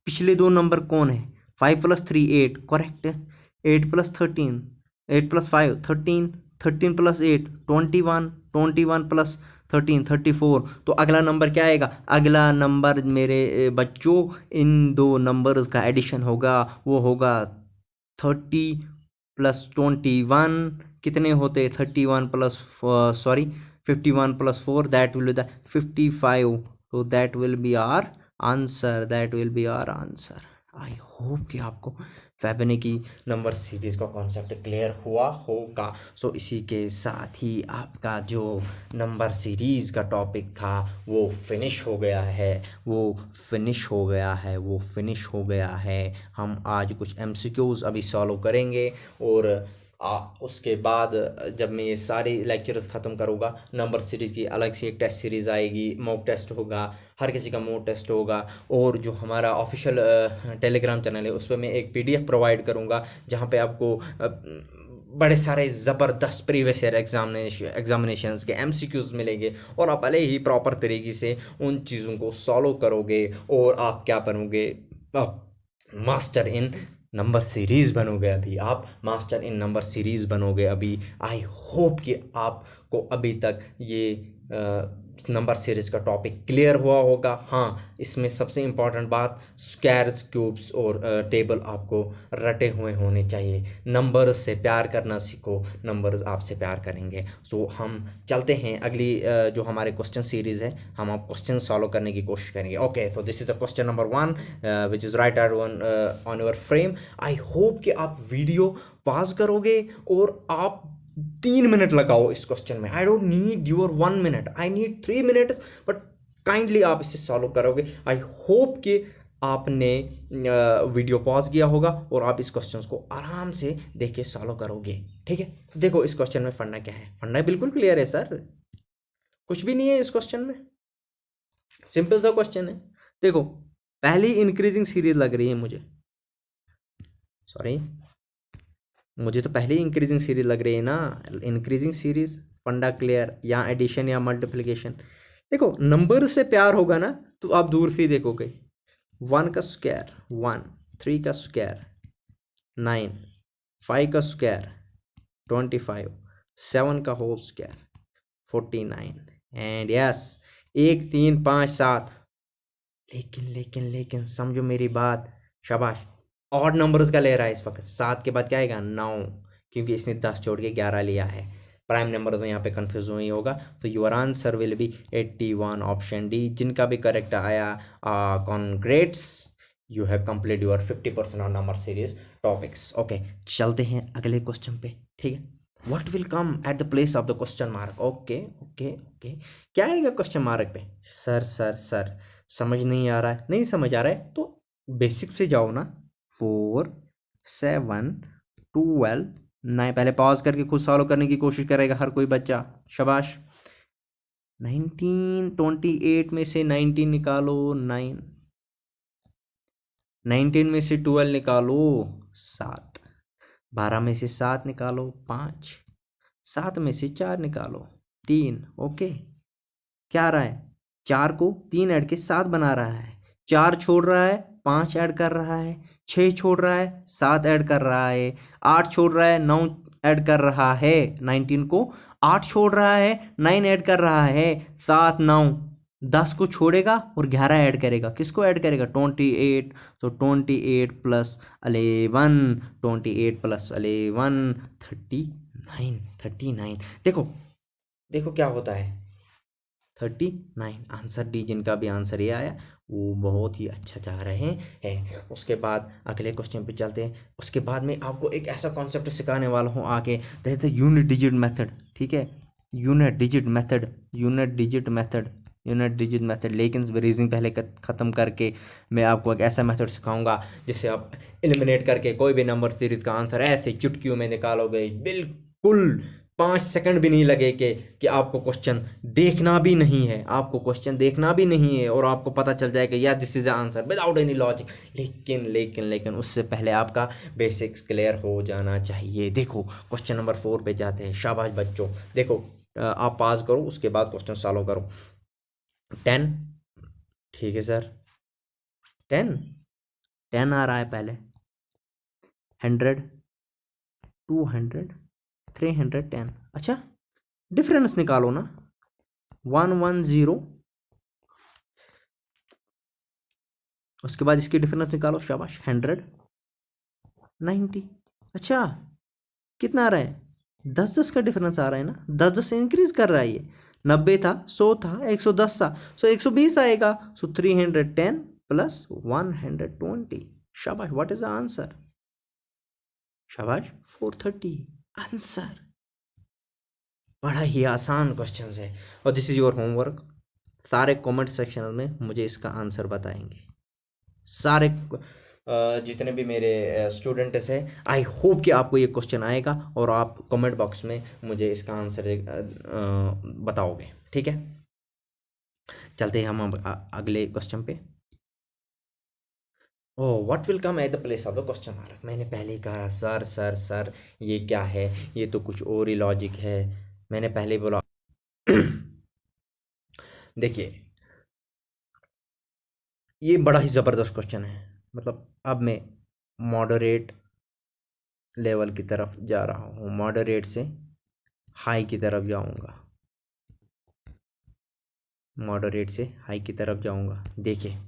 पिछले दो नंबर कौन है? 5 + 3 8, करेक्ट। 8 + 13, 8 + 5 13, 13 + 8 21, 21 + 13 34। तो अगला नंबर क्या आएगा? अगला नंबर मेरे बच्चों, इन दो नंबर्स का एडिशन होगा, वो होगा 30 + 21। कितने होते? 31 plus, sorry 51 + 4, that will be the 55। तो that will be our answer, that will be our answer. I hope कि आपको फेबनेकी नंबर सीरीज़ का कॉन्सेप्ट क्लियर हुआ होगा। सो इसी के साथ ही आपका जो नंबर सीरीज़ का टॉपिक था वो फिनिश हो गया है, वो फिनिश हो गया है, वो फिनिश हो गया है। हम आज कुछ एमसीक्यूज़ अभी सॉल्व करेंगे, और उसके बाद जब मैं ये सारी लेक्चर्स ख़त्म करूँगा, नंबर सीरीज़ की अलग से एक टेस्ट सीरीज़ आएगी, मॉक टेस्ट होगा, हर किसी का मॉक टेस्ट होगा। और जो हमारा ऑफिशियल टेलीग्राम चैनल है उस पर मैं एक पीडीएफ प्रोवाइड करूँगा, जहाँ पे आपको बड़े सारे ज़बरदस्त प्रीवियस ईयर एग्जामिनेशंस के एमसीक्यूज़ मिलेंगे, और आप भले ही प्रॉपर तरीके से उन चीज़ों को सॉल्व करोगे, और आप क्या बनोगे? आप मास्टर इन नंबर सीरीज़ बनोगे। अभी आप मास्टर इन नंबर सीरीज़ बनोगे अभी। आई होप कि आपको अभी तक ये नंबर सीरीज़ का टॉपिक क्लियर हुआ होगा। हाँ, इसमें सबसे इम्पॉर्टेंट बात, स्क्वायर्स, क्यूब्स और टेबल आपको रटे हुए होने चाहिए। नंबर्स से प्यार करना सीखो, नंबर्स आपसे प्यार करेंगे। सो हम चलते हैं अगली जो हमारे क्वेश्चन सीरीज़ है, हम आप क्वेश्चन सॉल्व करने की कोशिश करेंगे। Okay, so this is the question number 1 which is right out on your frame. I hope कि आप वीडियो पॉज करोगे और आप 3 मिनट लगाओ इस क्वेश्चन में। I don't need your 1 minute, I need 3 minutes, but kindly आप इसे सॉल्व करोगे। आई होप कि आपने वीडियो पॉज किया होगा और आप इस क्वेश्चन को आराम से देख के सॉल्व करोगे, ठीक है। तो देखो इस क्वेश्चन में फंडा क्या है? फंडा बिल्कुल क्लियर है सर, कुछ भी नहीं है इस क्वेश्चन में, सिंपल सा क्वेश्चन है। देखो पहली इंक्रीजिंग सीरीज लग रही है मुझे, सॉरी, मुझे तो पहले ही इंक्रीजिंग सीरीज लग रही है ना। इंक्रीजिंग सीरीज, फंडा क्लियर, या एडिशन या मल्टीप्लिकेशन। देखो नंबर से प्यार होगा ना तो आप दूर से ही देखोगे। 1 का स्क्वायर 1, 3 का स्क्वायर 9, 5 का स्क्वायर 25, 7 का होल स्क्वायर 49, एंड यस 1 3 5 7। लेकिन लेकिन लेकिन समझो मेरी बात, शाबाश। ऑड नंबर्स का ले रहा है इस वक्त, 7 के बाद क्या आएगा? 9, क्योंकि इसने 10 छोड़ के 11 लिया है। प्राइम नंबर तो यहाँ पे कंफ्यूज नहीं होगा। तो your answer will B 81, option D. जिनका भी करेक्ट आया, congrats, you have complete your 50% on number series topics. Okay, चलते हैं अगले क्वेश्चन पे, ठीक है। What will come at the place of the question mark? Okay okay okay, क्या आएगा क्वेश्चन मार्क पे? सर सर सर, समझ नहीं आ रहा है? नहीं समझ आ रहा है तो बेसिक से जाओ ना। 4 7 12 9, पहले पॉज करके खुद सॉल्व करने की कोशिश करेगा हर कोई बच्चा, शाबाश। 19 28 में से 19 निकालो 9, 19 में से 12 निकालो 7, 12 में से 7 निकालो 5, 7 में से 4 निकालो 3, ओके। क्या आ रहा है, 4 को 3 ऐड के 7 बना रहा है, 4 छोड़ रहा है 5 ऐड कर रहा है, 6 छोड़ रहा है 7 ऐड कर रहा है, 8 छोड़ रहा है 9 ऐड कर रहा है, 19 को 8 छोड़ रहा है 9 ऐड कर रहा है, 7 9 10 को छोड़ेगा और 11 ऐड करेगा, किसको ऐड करेगा, 28। तो 28 प्लस 11, 28 प्लस 11 39, 39। देखो देखो क्या होता है, 39 आंसर डी। जिनका भी आंसर ये आया वो बहुत ही अच्छा जा रहे हैं। उसके बाद अगले क्वेश्चन पे चलते हैं। उसके बाद में आपको एक ऐसा कॉन्सेप्ट सिखाने वाला हूँ आगे, that is unit digit method. ठीक है, unit digit method, unit digit method, unit digit method. लेकिन रीजनिंग पहले ख़त्म करके मैं आपको एक ऐसा मेथड सिखाऊंगा जिससे आप एलिमिनेट करके कोई भी नंबर सीरीज का आंसर ऐसे चुटकियों में निकालोगे, बिल्कुल 5 सेकंड भी नहीं लगे कि आपको क्वेश्चन देखना भी नहीं है, आपको क्वेश्चन देखना भी नहीं है और आपको पता चल जाएगा या this is answer without any logic. लेकिन लेकिन लेकिन उससे पहले आपका बेसिक्स क्लियर हो जाना चाहिए। देखो क्वेश्चन नंबर 4 पे जाते हैं। शाबाश बच्चों, देखो आप पास करो, उसके बाद क्वेश्चन सॉल्व करो। 10, ठीक है सर, 10 10 आ रहा है पहले, 100, 200, 310। अच्छा डिफरेंस निकालो ना, 110, उसके बाद इसकी डिफरेंस निकालो। शाबाश, 100, 90। अच्छा कितना आ रहा है, 10 का डिफरेंस आ रहा है ना, 10 इंक्रीज कर रहा है ये। 90 था, 100 था, 110 था, सो 120 आएगा। सो 310 प्लस 120। शाबाश, व्हाट इज द आंसर, शाबाश 430 आंसर। बड़ा ही आसान क्वेश्चन है और दिस इज योर होमवर्क। सारे कमेंट सेक्शन में मुझे इसका आंसर बताएंगे, सारे जितने भी मेरे स्टूडेंट्स हैं। आई होप कि आपको ये क्वेश्चन आएगा और आप कमेंट बॉक्स में मुझे इसका आंसर बताओगे। ठीक है, चलते हैं हम अब अगले क्वेश्चन पे। Oh, what will come at the place of the question mark. मैंने पहले ही कहा सर सर सर ये क्या है, ये तो कुछ और ही लॉजिक है, मैंने पहले ही बोला। देखिए ये बड़ा ही ज़बरदस्त क्वेश्चन है, मतलब अब मैं मॉडरेट लेवल की तरफ जा रहा हूँ, मॉडरेट से हाई की तरफ जाऊँगा, मॉडरेट से हाई की तरफ जाऊँगा। देखिए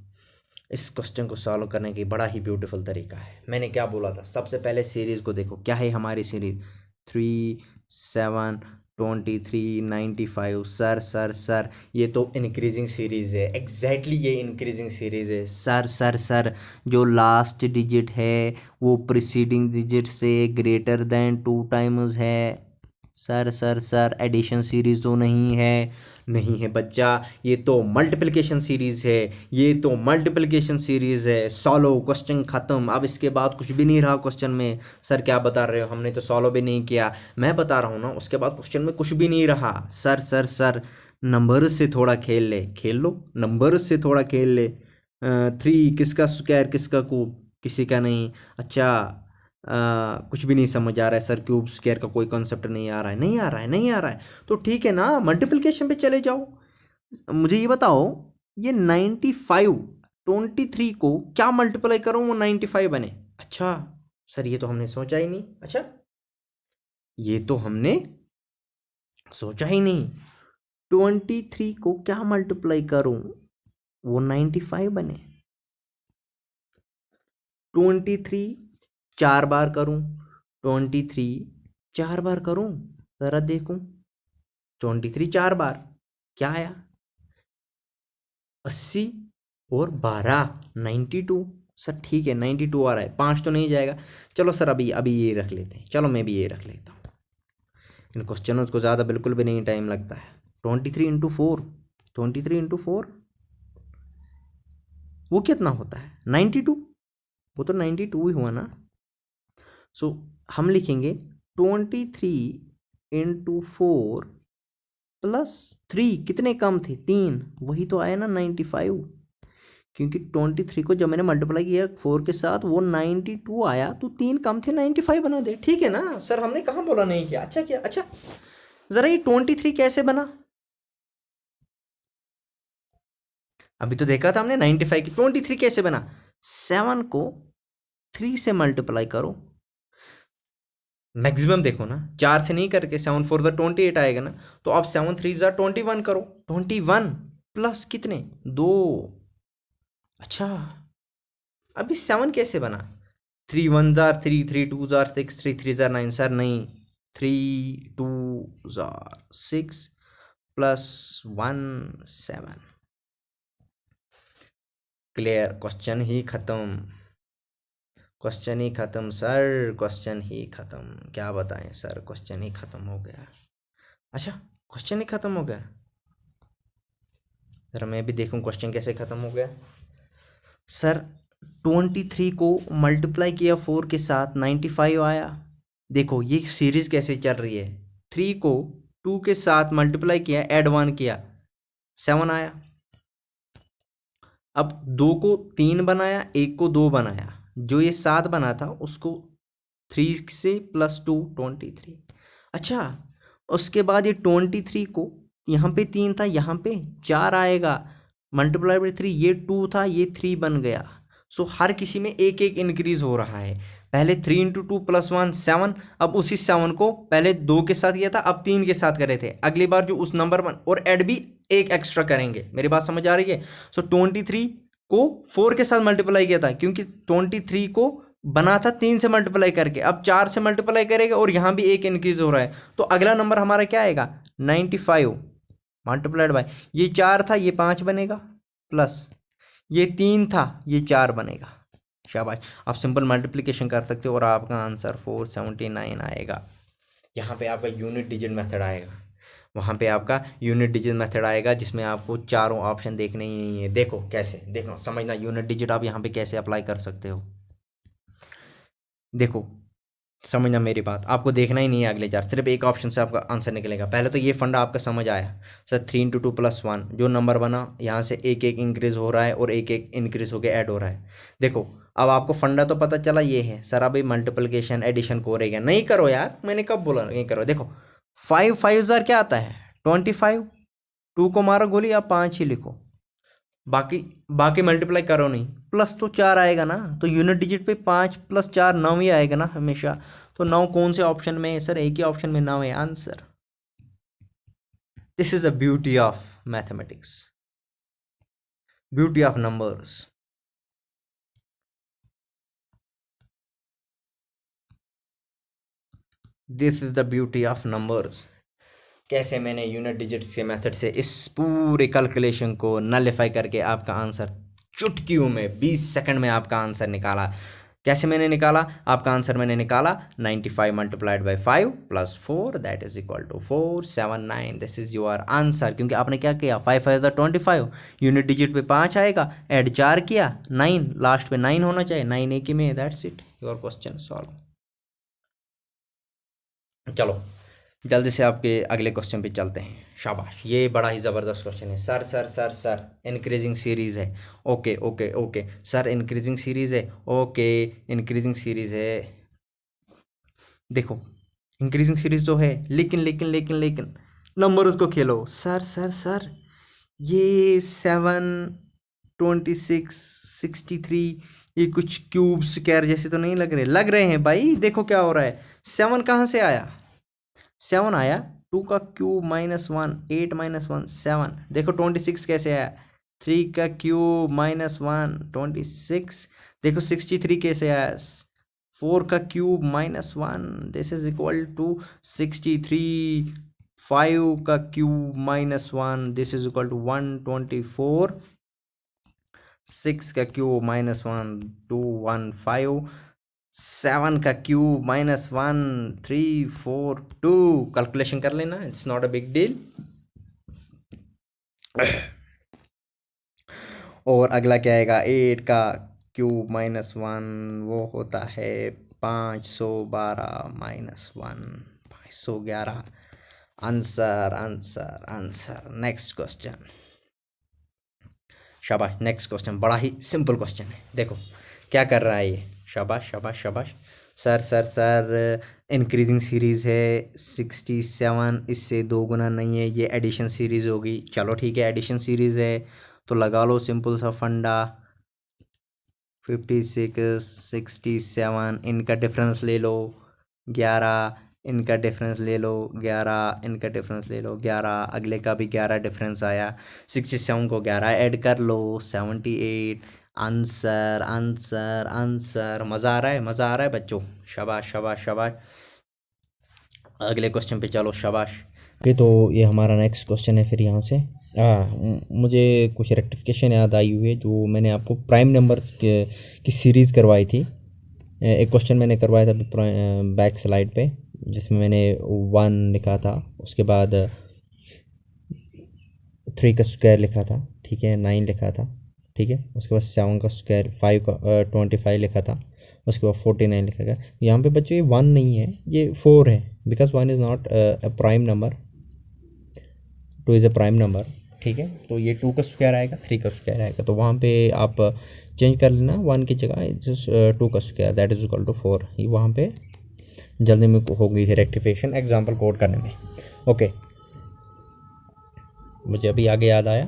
इस क्वेश्चन को सॉल्व करने की बड़ा ही ब्यूटीफुल तरीका है। मैंने क्या बोला था, सबसे पहले सीरीज़ को देखो, क्या है हमारी सीरीज़, 3 7 23 95। सर सर सर ये तो इंक्रीजिंग सीरीज़ है, एग्जैक्टली ये इंक्रीजिंग सीरीज़ है। सर सर सर जो लास्ट डिजिट है वो प्रीसीडिंग डिजिट से ग्रेटर देन 2 टाइम्स है। Sir sir sir addition series तो नहीं है, नहीं है बच्चा, ये तो मल्टीप्लिकेशन सीरीज़ है, ये तो मल्टीप्लिकेशन सीरीज़ है। सॉल्व, क्वेश्चन ख़त्म, अब इसके बाद कुछ भी नहीं रहा क्वेश्चन में। सर क्या बता रहे हो, हमने तो सॉल्व भी नहीं किया। मैं बता रहा हूँ ना, उसके बाद क्वेश्चन में कुछ भी नहीं रहा। सर सर सर नंबर्स से थोड़ा खेल ले, खेल लो, नंबर्स से थोड़ा खेल ले। 3 किसका स्क्वायर किसका क्यूब, किसी का नहीं। अच्छा कुछ भी नहीं समझ आ रहा है सर, क्यूब स्क्वायर का कोई कॉन्सेप्ट नहीं आ रहा है, नहीं आ रहा है, नहीं आ रहा है, तो ठीक है ना, मल्टीप्लिकेशन पे चले जाओ। मुझे ये बताओ, ये 95 23 को क्या मल्टीप्लाई करूं वो 95 बने। अच्छा सर ये तो हमने सोचा ही नहीं, अच्छा ये तो हमने सोचा ही नहीं, 23 को क्या मल्टीप्लाई करूं वो 95 बने। 23 4 बार करूं, 23 4 बार करूं, जरा देखूं, 23 4 बार क्या आया, 80 और 12 92। सर ठीक है 92 आ रहा है, 5 तो नहीं जाएगा। चलो सर अभी अभी ये रख लेते हैं, चलो मैं भी ये रख लेता हूँ, इन क्वेश्चनों को ज़्यादा बिल्कुल भी नहीं टाइम लगता है। 23 इंटू 4, 23 इंटू 4 वो कितना होता है, 92, वो तो 92 ही हुआ ना। सो हम लिखेंगे 23 इंटू 4 प्लस 3, कितने कम थे 3, वही तो आया ना 95, क्योंकि 23 को जब मैंने मल्टीप्लाई किया 4 के साथ वो 92 आया, तो 3 कम थे 95 बना दे। ठीक है ना सर, हमने कहाँ बोला नहीं किया, अच्छा किया। अच्छा ज़रा ये 23 कैसे बना, अभी तो देखा था हमने 95 की 23 कैसे बना, 7 को 3 से मल्टीप्लाई करो, मैक्सिमम देखो ना, 4 से नहीं करके 7 4 द 28 आएगा ना, तो अब 7 3 ज़ा 21 करो, 21 प्लस कितने 2। अच्छा अभी 7 कैसे बना, 3 1 ज़ार 3 3 2 ज़ार 6 3 3 ज़ार 9, सर नहीं, 3 2 ज़ार 6 प्लस 1 7। क्लियर, क्वेश्चन ही खत्म, क्वेश्चन ही खत्म सर, क्वेश्चन ही खत्म, क्या बताएं सर, क्वेश्चन ही खत्म हो गया। अच्छा क्वेश्चन ही खत्म हो गया, ज़रा मैं भी देखूं क्वेश्चन कैसे खत्म हो गया। सर 23 को मल्टीप्लाई किया 4 के साथ 95 आया। देखो ये सीरीज कैसे चल रही है, 3 को 2 के साथ मल्टीप्लाई किया, ऐड 1 किया, 7 आया। अब 2 को 3 बनाया, 1 को 2 बनाया, जो ये 7 बना था उसको 3 से प्लस 2 23। अच्छा उसके बाद ये 23 को यहाँ पे 3 था, यहाँ पे 4 आएगा, मल्टीप्लाई बाई 3, ये 2 था, ये 3 बन गया। सो हर किसी में एक एक इंक्रीज हो रहा है। पहले 3 इंटू 2 प्लस 1 7, अब उसी 7 को पहले 2 के साथ किया था, अब 3 के साथ करे थे, अगली बार जो उस नंबर 1 और ऐड भी एक एक्स्ट्रा करेंगे। मेरी बात समझ आ रही है। सो 23 को 4 के साथ मल्टीप्लाई किया था, क्योंकि 23 को बना था 3 से मल्टीप्लाई करके, अब 4 से मल्टीप्लाई करेगा और यहाँ भी एक इंक्रीज हो रहा है, तो अगला नंबर हमारा क्या आएगा 95 मल्टीप्लाइड बाय, ये 4 था ये 5 बनेगा, प्लस ये 3 था ये 4 बनेगा। शाबाश, आप सिंपल मल्टीप्लिकेशन कर सकते हो और आपका आंसर 479 आएगा। यहाँ पे आपका यूनिट डिजिट मेथड आएगा, वहाँ पे आपका यूनिट डिजिट मेथड आएगा, जिसमें आपको चारों ऑप्शन देखने ही नहीं है। देखो कैसे, देखो समझना, यूनिट डिजिट आप यहाँ पे कैसे अप्लाई कर सकते हो। देखो समझना मेरी बात, आपको देखना ही नहीं है अगले चार, सिर्फ एक ऑप्शन से आपका आंसर निकलेगा। पहले तो ये फंडा आपका समझ आया सर, 3 इंटू 2 प्लस 1, जो नंबर बना यहाँ से एक एक इंक्रीज हो रहा है और एक एक इंक्रीज होकर ऐड हो रहा है। देखो अब आपको फंडा तो पता चला ये है। सर अभी मल्टीप्लिकेशन एडिशन को रहेगा, नहीं करो यार, मैंने कब बोला नहीं करो। देखो 5 5 ज़ार क्या आता है 25, 2 को मारो गोली, आप 5 ही लिखो, बाकी बाकी मल्टीप्लाई करो नहीं, प्लस तो 4 आएगा ना, तो यूनिट डिजिट पे 5 प्लस 4 9 ही आएगा ना हमेशा। तो 9 कौन से ऑप्शन में है सर, एक ही ऑप्शन में 9 है answer. This is the beauty of mathematics, beauty of numbers. This is the beauty of numbers. कैसे मैंने यूनिट डिजिट्स के मेथड से इस पूरे कैलकुलेशन को नलिफाई करके आपका आंसर चुटकियों में 20 सेकंड में आपका आंसर निकाला। कैसे मैंने निकाला आपका आंसर, मैंने निकाला 95 multiplied by 5 plus 4 that is equal to 479। This is your answer. क्योंकि आपने क्या किया, 5 5 25, यूनिट डिजिट पे 5 आएगा, ऐड 4 किया 9, लास्ट पे 9 होना चाहिए, 9 एक ही में, that's it, your question solve. चलो जल्दी से आपके अगले क्वेश्चन पे चलते हैं। शाबाश, ये बड़ा ही ज़बरदस्त क्वेश्चन है। Sir sir sir sir increasing series है, okay okay okay sir, increasing series है, ओके इंक्रीजिंग सीरीज़ है। देखो इंक्रीजिंग सीरीज़ तो है, लेकिन लेकिन लेकिन लेकिन नंबर उसको खेलो। सर सर सर ये 7 26 63 ये कुछ क्यूब स्क्वायर जैसे तो नहीं लग रहे, लग रहे हैं भाई। देखो क्या हो रहा है, 7 कहाँ से आया, 7 आया, 2 का क्यूब -1 8 -1 7। देखो 26 कैसे आया, 3 का क्यूब -1 26। देखो 63 कैसे आया, 4 का cube -1 this is equal to 63। 5 का cube -1 this is equal to 124। 6 का क्यूब -1 215। 7 का क्यूब -1 3 4 2। कैलकुलेशन कर लेना, it's not a big deal. और अगला क्या आएगा, 8 का क्यूब -1 वो होता है 512 -1 511। Answer answer answer. Next question, शाबाश, नेक्स्ट क्वेश्चन बड़ा ही सिंपल क्वेश्चन है। देखो क्या कर रहा है ये, शाबाश शाबाश शाबाश। Sir sir sir increasing series है 67, इससे 2 गुना नहीं है, ये एडिशन सीरीज़ होगी। चलो ठीक है, एडिशन सीरीज़ है तो लगा लो सिंपल सा फंडा। 56, 67, इनका डिफरेंस ले लो 11, इनका डिफरेंस ले लो 11, इनका डिफरेंस ले लो 11, अगले का भी 11 डिफरेंस आया। 67 को 11 ऐड कर लो 78। Answer answer answer. मज़ा आ रहा है, मज़ा आ रहा है बच्चों। शाबाश शाबाश शाबाश। अगले क्वेश्चन पे चलो, शाबाश। ओके, तो ये हमारा नेक्स्ट क्वेश्चन है फिर यहाँ से। मुझे कुछ रेक्टिफिकेशन याद आई हुई है जो मैंने आपको प्राइम नंबर्स की सीरीज़ करवाई थी। एक क्वेश्चन मैंने करवाया था बैक स्लाइड पे, जिसमें मैंने 1 लिखा था, उसके बाद 3 का स्क्वायर लिखा था, ठीक है, 9 लिखा था, ठीक है, उसके बाद 7 का स्क्वायर, 5 का 25 लिखा था, उसके बाद 49 लिखा गया। यहाँ पे बच्चों ये 1 नहीं है, ये 4 है, because 1 is not a prime number, 2 is a prime number, ठीक है। तो ये 2 का स्क्वायर आएगा, 3 का स्क्वायर आएगा, तो वहाँ पे आप चेंज कर लेना 1 की जगह, जस्ट 2 का square that is equal to 4। ये वहाँ पे जल्दी में होगी रेक्टिफिकेशन एग्जाम्पल कोड करने में। ओके, मुझे अभी आगे याद आया।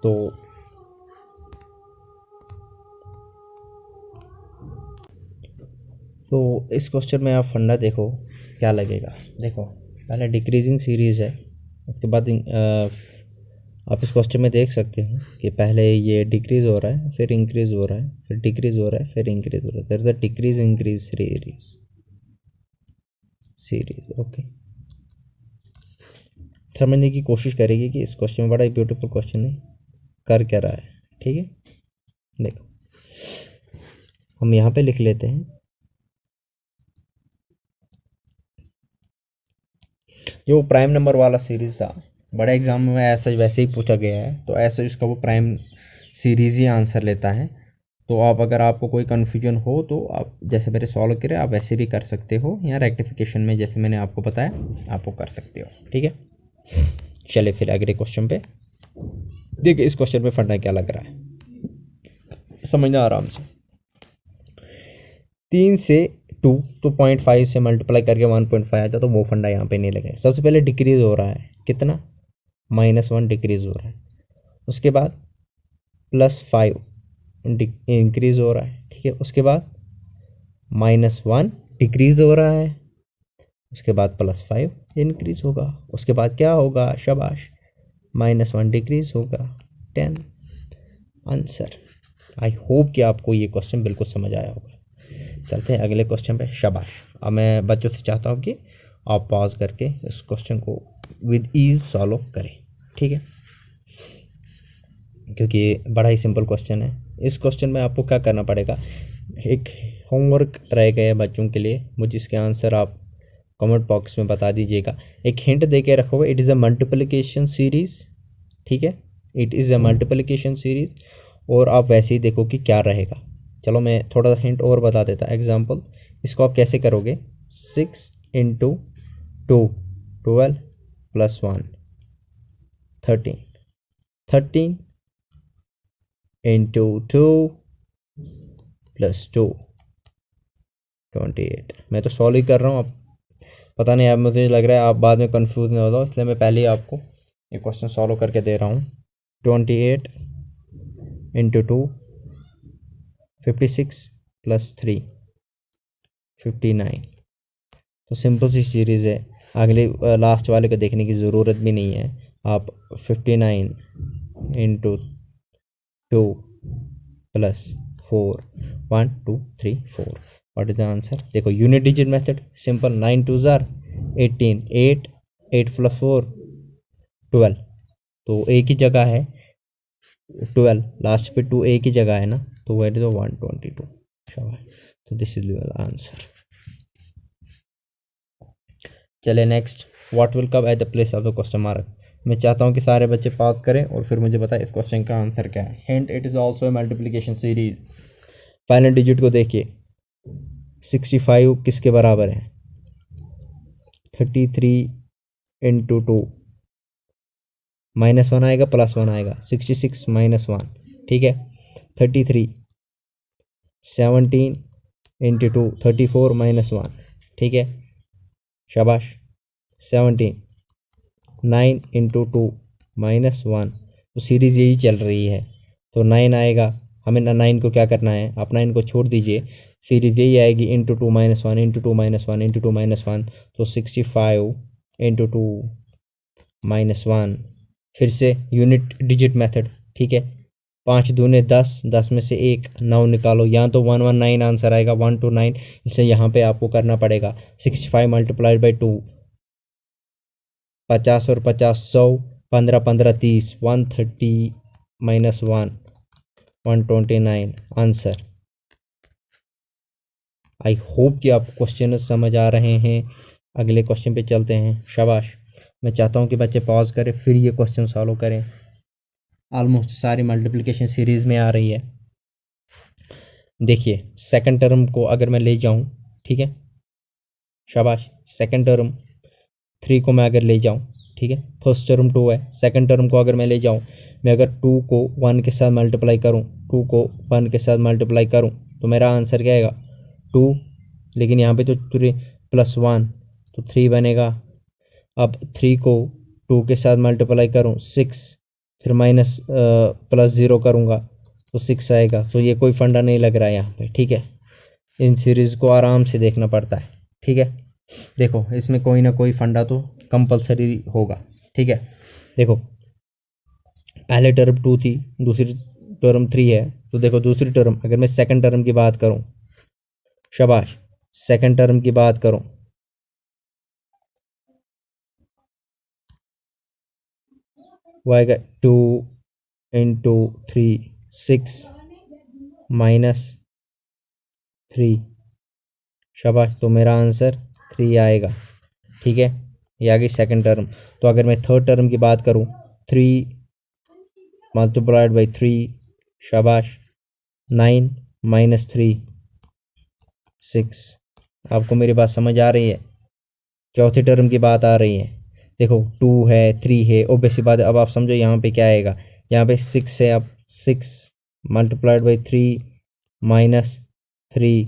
तो इस क्वेश्चन में आप फंडा देखो क्या लगेगा। देखो, पहले डिक्रीजिंग सीरीज़ है, उसके बाद आप इस क्वेश्चन में देख सकते हैं कि पहले ये डिक्रीज़ हो रहा है, फिर इंक्रीज़ हो रहा है, फिर डिक्रीज़ हो रहा है, फिर इंक्रीज़ हो रहा है। There is a decrease increase series. Okay, समझने की कोशिश करेगी कि इस क्वेश्चन में, बड़ा ही ब्यूटीफुल क्वेश्चन है, कर क्या रहा है, ठीक है। देखो, हम यहाँ पे लिख लेते हैं, जो प्राइम नंबर वाला सीरीज़ था, बड़े एग्जाम में ऐसा वैसे ही पूछा गया है, तो ऐसे इसका वो प्राइम सीरीज़ ही आंसर लेता है। तो आप, अगर आपको कोई कन्फ्यूजन हो तो आप जैसे मेरे सॉल्व करें, आप वैसे भी कर सकते हो, या रेक्टिफिकेशन में जैसे मैंने आपको बताया आप वो कर सकते हो, ठीक है। चले फिर अगले क्वेश्चन पे। देखिए इस क्वेश्चन में फंडा क्या लग रहा है, समझना आराम से। 3 से 2 तो 0.5 से मल्टीप्लाई करके 1.5 आता, तो वो फंडा यहाँ पे नहीं लगे। सबसे पहले डिक्रीज़ हो रहा है, कितना, -1 डिक्रीज़ हो रहा है, उसके बाद +5 इंक्रीज़ हो रहा है, ठीक है, उसके बाद -1 डिक्रीज़ हो रहा है, उसके बाद +5 इंक्रीज़ होगा, उसके बाद क्या होगा, शाबाश, -1 डिक्रीज़ होगा, 10 आंसर। आई होप कि आपको ये क्वेश्चन बिल्कुल समझ आया होगा। चलते हैं अगले क्वेश्चन पे, शाबाश। अब मैं बच्चों से चाहता हूँ कि आप पॉज करके इस क्वेश्चन को विद ईज सॉल्व करें, ठीक है, क्योंकि ये बड़ा ही सिंपल क्वेश्चन है। इस क्वेश्चन में आपको क्या करना पड़ेगा, एक होमवर्क रह गया है बच्चों के लिए, मुझे इसके आंसर आप कमेंट बॉक्स में बता दीजिएगा। एक हिंट दे के रखोगे, it is a multiplication series, ठीक है, it is a multiplication series, और आप वैसे ही देखो कि क्या रहेगा। चलो मैं थोड़ा सा हिंट और बता देता। एग्जाम्पल, इसको आप कैसे करोगे, 6 × 2 12 + 1 13, 13 × 2 + 2 28। मैं तो सॉल्व ही कर रहा हूँ, अब पता नहीं, अब मुझे लग रहा है आप बाद में कंफ्यूज नहीं हो जाओ, इसलिए मैं पहले ही आपको ये क्वेश्चन सॉल्व करके दे रहा हूँ। 28 × 2 56 + 3 59। तो सिंपल सी सीरीज़ है, अगले लास्ट वाले को देखने की ज़रूरत भी नहीं है। आप 59 × 2 + 4 1 2 3 4, व्हाट इज़ द आंसर। देखो, यूनिट डिजिट मेथड, सिंपल, 9 2 ज़ार 18, 8 8 + 4 12, तो एक ही जगह है 12, लास्ट पे 2 एक ही जगह है ना, तो वेट इज 122, शाबाश। तो दिस इज योर आंसर। चले next, what will come at the place of the question mark. मैं चाहता हूँ कि सारे बच्चे पास करें और फिर मुझे बताएं इस क्वेश्चन का आंसर क्या है। Hint, it is also a multiplication series. Final digit को देखिए, 65 किसके बराबर है, 33 × 2, -1 आएगा, +1 आएगा, 66 -1, ठीक है, 33, 17 × 2 34 -1, ठीक है, शाबाश, 17, 9 × 2 -1, तो सीरीज़ यही चल रही है, तो 9 आएगा। हमें ना 9 को क्या करना है, आप 9 को छोड़ दीजिए, सीरीज़ यही आएगी into 2 minus 1 into 2 minus 1 into 2 minus 1, तो 65 इंटू 2 माइनस 1। फिर से यूनिट डिजिट मेथड, ठीक है। 5 दूने 10, 10 में से 1 9 निकालो, यहाँ तो 119 आंसर आएगा, 129, इसलिए यहाँ पे आपको करना पड़ेगा 65 मल्टीप्लाइड बाई 2, 50 और 50 100, 15 15 30, 130 माइनस 1 129 आंसर। आई होप कि आपको क्वेश्चन समझ आ रहे हैं। अगले क्वेश्चन पे चलते हैं। शाबाश। मैं चाहता हूँ कि बच्चे पॉज करें फिर ये क्वेश्चन सॉल्व करें। ऑलमोस्ट सारी मल्टीप्लिकेशन सीरीज़ में आ रही है। देखिए सेकंड टर्म को अगर मैं ले जाऊँ, ठीक है, शाबाश, सेकंड टर्म 3 को मैं अगर ले जाऊँ, ठीक है, फर्स्ट टर्म 2 है, सेकंड टर्म को अगर मैं ले जाऊँ, मैं अगर 2 को 1 के साथ मल्टीप्लाई करूँ, 2 को 1 के साथ मल्टीप्लाई करूँ, तो मेरा आंसर क्या आएगा 2, लेकिन यहाँ पे तो 3 प्लस 1 तो 3 बनेगा। अब 3 को 2 के साथ मल्टीप्लाई करूँ 6, फिर माइनस प्लस 0 करूँगा तो 6 आएगा। तो ये कोई फंडा नहीं लग रहा है यहाँ पे, ठीक है। इन सीरीज़ को आराम से देखना पड़ता है, ठीक है। देखो इसमें कोई ना कोई फंडा तो कंपलसरी होगा, ठीक है। देखो पहले टर्म 2 थी, दूसरी टर्म 3 है, तो देखो दूसरी टर्म अगर मैं सेकंड टर्म की बात करूं, शाबाश, सेकंड टर्म की बात करूं, वो आएगा 2 इंटू 3 6 माइनस 3, शाबाश, तो मेरा आंसर 3 आएगा, ठीक है। ये आ गई सेकंड टर्म। तो अगर मैं थर्ड टर्म की बात करूं, 3 मल्टीप्लाइड बाई 3, शाबाश, 9 माइनस 3 6। आपको मेरी बात समझ आ रही है। चौथी टर्म की बात आ रही है, देखो 2 है 3 है, ओबेस सी बात है। अब आप समझो यहाँ पे क्या आएगा, यहाँ पे 6 है, अब 6 मल्टीप्लाइड बाई 3 माइनस 3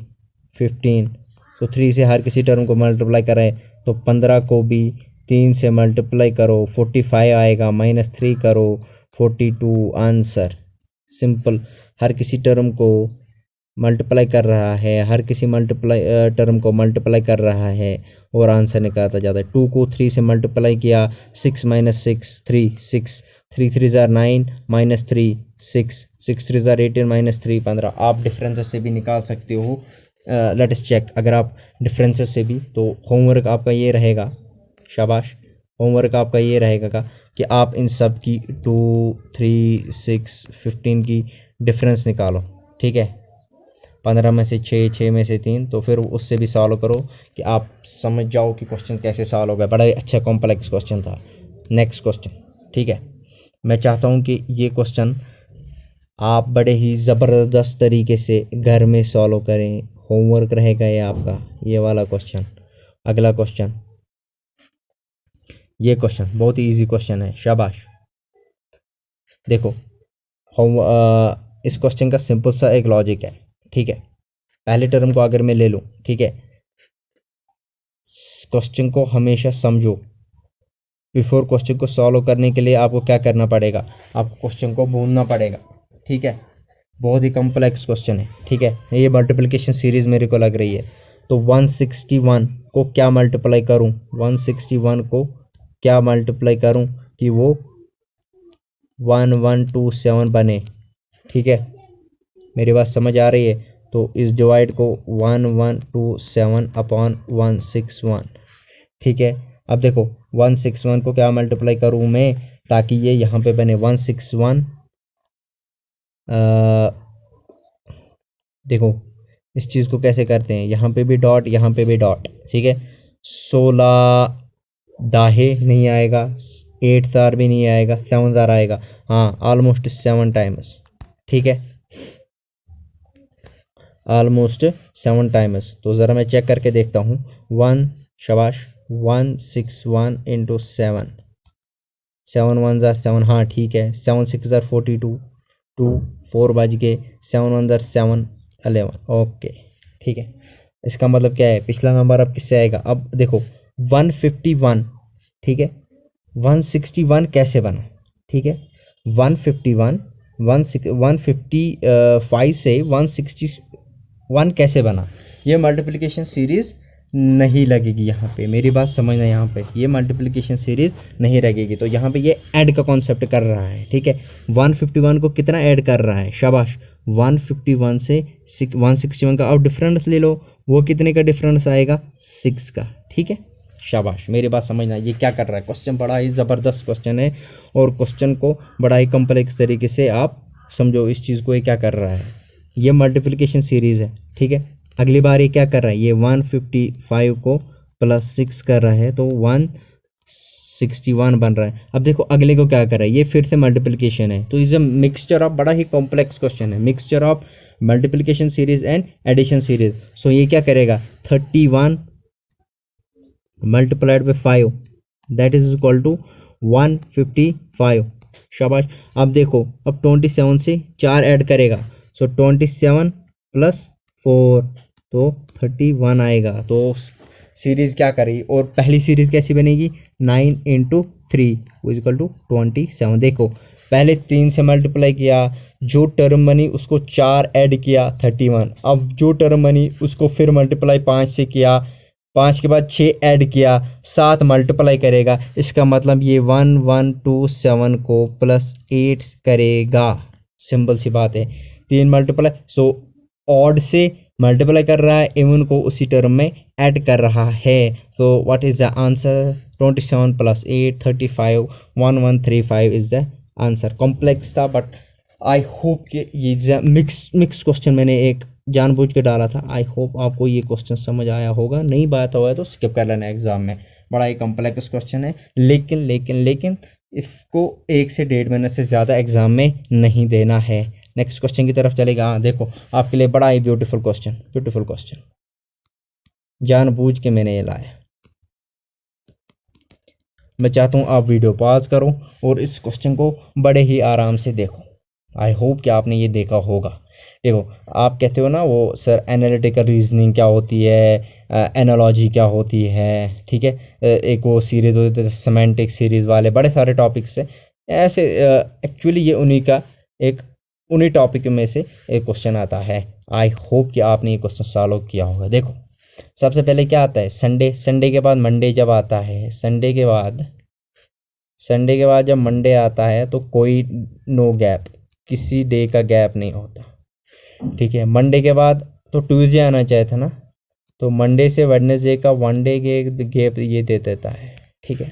15, तो 3 से हर किसी टर्म को मल्टीप्लाई करें तो 15 को भी 3 से मल्टीप्लाई करो 45 आएगा, माइनस 3 करो 42 आंसर। सिंपल, हर किसी टर्म को मल्टीप्लाई कर रहा है, हर किसी टर्म को मल्टीप्लाई कर रहा है और आंसर निकालता जाता है। 2 को 3 से मल्टीप्लाई किया, 6 माइनस 6 3 6, 3 3 ज़ार 9 माइनस 3 6, 6 3 ज़ार 18 माइनस 3 15। आप डिफरेंसेस से भी निकाल सकते हो। लेट अस चेक, अगर आप डिफरेंसेस से भी, तो होमवर्क आपका ये रहेगा, शाबाश, होमवर्क आपका ये रहेगा कि आप इन सब की 2 3 6 15 की डिफरेंस निकालो, ठीक है। 15 में से 6, 6 में से 3, तो फिर उससे भी सॉल्व करो कि आप समझ जाओ कि क्वेश्चन कैसे सॉल्व होगा। बड़ा ही अच्छा कॉम्प्लेक्स क्वेश्चन था। नेक्स्ट क्वेश्चन, ठीक है। मैं चाहता हूँ कि ये क्वेश्चन आप बड़े ही ज़बरदस्त तरीके से घर में सॉल्व करें। होमवर्क रहेगा ये आपका, ये वाला क्वेश्चन। अगला क्वेश्चन, ये क्वेश्चन बहुत ही ईजी क्वेश्चन है, शाबाश। देखो इस क्वेश्चन का सिंपल सा एक लॉजिक है, ठीक है। पहले टर्म को अगर मैं ले लूँ, ठीक है, क्वेश्चन को हमेशा समझो। बिफोर क्वेश्चन को सॉल्व करने के लिए आपको क्या करना पड़ेगा, आपको क्वेश्चन को भूनना पड़ेगा, ठीक है। बहुत ही कॉम्प्लेक्स क्वेश्चन है, ठीक है। ये मल्टीप्लिकेशन सीरीज़ मेरे को लग रही है, तो 161 को क्या मल्टीप्लाई करूं, 161 को क्या मल्टीप्लाई करूं कि वो 1127 बने, ठीक है। मेरी बात समझ आ रही है। तो इस डिवाइड को 1127 अपॉन 161, ठीक है। अब देखो 161 को क्या मल्टीप्लाई करूँ मैं, ताकि ये यहाँ पे बने 161। देखो इस चीज़ को कैसे करते हैं, यहाँ पे भी डॉट, यहाँ पे भी डॉट, ठीक है। 16 दाहे नहीं आएगा, 8 ज़ार भी नहीं आएगा, 7 ज़ार आएगा, हाँ, ऑलमोस्ट 7 टाइम्स, ठीक है, ऑलमोस्ट 7 टाइम्स। तो ज़रा मैं चेक करके देखता हूँ। 1, शाबाश, 161 इंटू 7, 7 1 ज़ार 7, हाँ ठीक है, 7 6 ज़ार 42, 2 4 बज गए, 7 1 ज़ार 7 11, ओके, ठीक है। इसका मतलब क्या है, पिछला नंबर अब किससे आएगा। अब देखो 151, ठीक है, 161 कैसे बना, ठीक है। 151 155 से 161 कैसे बना, ये मल्टीप्लिकेशन सीरीज़ नहीं लगेगी यहाँ पे, मेरी बात समझना, यहाँ पे ये मल्टीप्लिकेशन सीरीज़ नहीं लगेगी। तो यहाँ पे ये ऐड का कॉन्सेप्ट कर रहा है, ठीक है। 151 को कितना ऐड कर रहा है, शाबाश। 151 से 161 का और डिफरेंस ले लो, वो कितने का डिफरेंस आएगा, 6 का, ठीक है। शाबाश, मेरी बात समझना, ये क्या कर रहा है, क्वेश्चन बड़ा ही ज़बरदस्त क्वेश्चन है और क्वेश्चन को बड़ा ही कम्प्लेक्स तरीके से आप समझो इस चीज़ को, ये क्या कर रहा है, ये मल्टीप्लिकेशन सीरीज़ है, ठीक है। अगली बार ये क्या कर रहा है, ये 155 को +6 कर रहा है तो 161 बन रहा है। अब देखो अगले को क्या कर रहा है, ये फिर से मल्टीप्लिकेशन है, तो इज अ मिक्सचर ऑफ, बड़ा ही कॉम्प्लेक्स क्वेश्चन है, mixture of multiplication series and addition series. So ये क्या करेगा, 31 multiplied by 5 that is equal to 155। शाबाश। अब देखो, अब 27 से 4 ऐड करेगा, सो 27 + 4 तो 31 आएगा। तो सीरीज़ क्या करेगी, और पहली सीरीज़ कैसी बनेगी, 9 × 3 इक्वल टू 27। देखो पहले 3 से मल्टीप्लाई किया, जो टर्म बनी उसको 4 ऐड किया 31, अब जो टर्म बनी उसको फिर मल्टीप्लाई 5 से किया, 5 के बाद 6 ऐड किया, 7 मल्टीप्लाई करेगा, इसका मतलब ये 1127 को +8 करेगा। सिंपल सी बात है, 3 मल्टीप्लाई, सो ऑड से मल्टीप्लाई कर रहा है, इवन को उसी टर्म में ऐड कर रहा है। So what is the answer, 27 + 8 35, 1135 is the answer. Complex था बट आई होप कि ये मिक्स क्वेश्चन मैंने एक जानबूझ के डाला था। आई होप आपको ये क्वेश्चन समझ आया होगा, नहीं बात हुआ है तो स्किप कर लेना एग्जाम में, बड़ा ही कॉम्प्लेक्स क्वेश्चन है। लेकिन लेकिन लेकिन इसको 1 से 1.5 मिनट से ज़्यादा एग्जाम में नहीं देना है। नेक्स्ट क्वेश्चन की तरफ चलेगा। हाँ देखो, आपके लिए बड़ा ही ब्यूटीफुल क्वेश्चन जानबूझ के मैंने ये लाया। मैं चाहता हूँ आप वीडियो पॉज करो और इस क्वेश्चन को बड़े ही आराम से देखो। आई होप कि आपने ये देखा होगा। देखो, आप कहते हो ना वो सर एनालिटिकल रीजनिंग क्या होती है, एनालॉजी क्या होती है, ठीक है। एक वो सीरीज़ होती है सेमेंटिक सीरीज़ वाले, बड़े सारे टॉपिक्स हैं ऐसे। एक्चुअली ये उन्हीं टॉपिक में से एक क्वेश्चन आता है। आई होप कि आपने ये क्वेश्चन सॉल्व किया होगा। देखो, सबसे पहले क्या आता है, संडे के बाद मंडे जब आता है, संडे के बाद जब मंडे आता है तो कोई नो गैप, किसी डे का गैप नहीं होता, ठीक है। मंडे के बाद तो ट्यूसडे आना चाहिए था ना, तो मंडे से वेडनेसडे का 1 डे गैप ये दे देता है, ठीक है।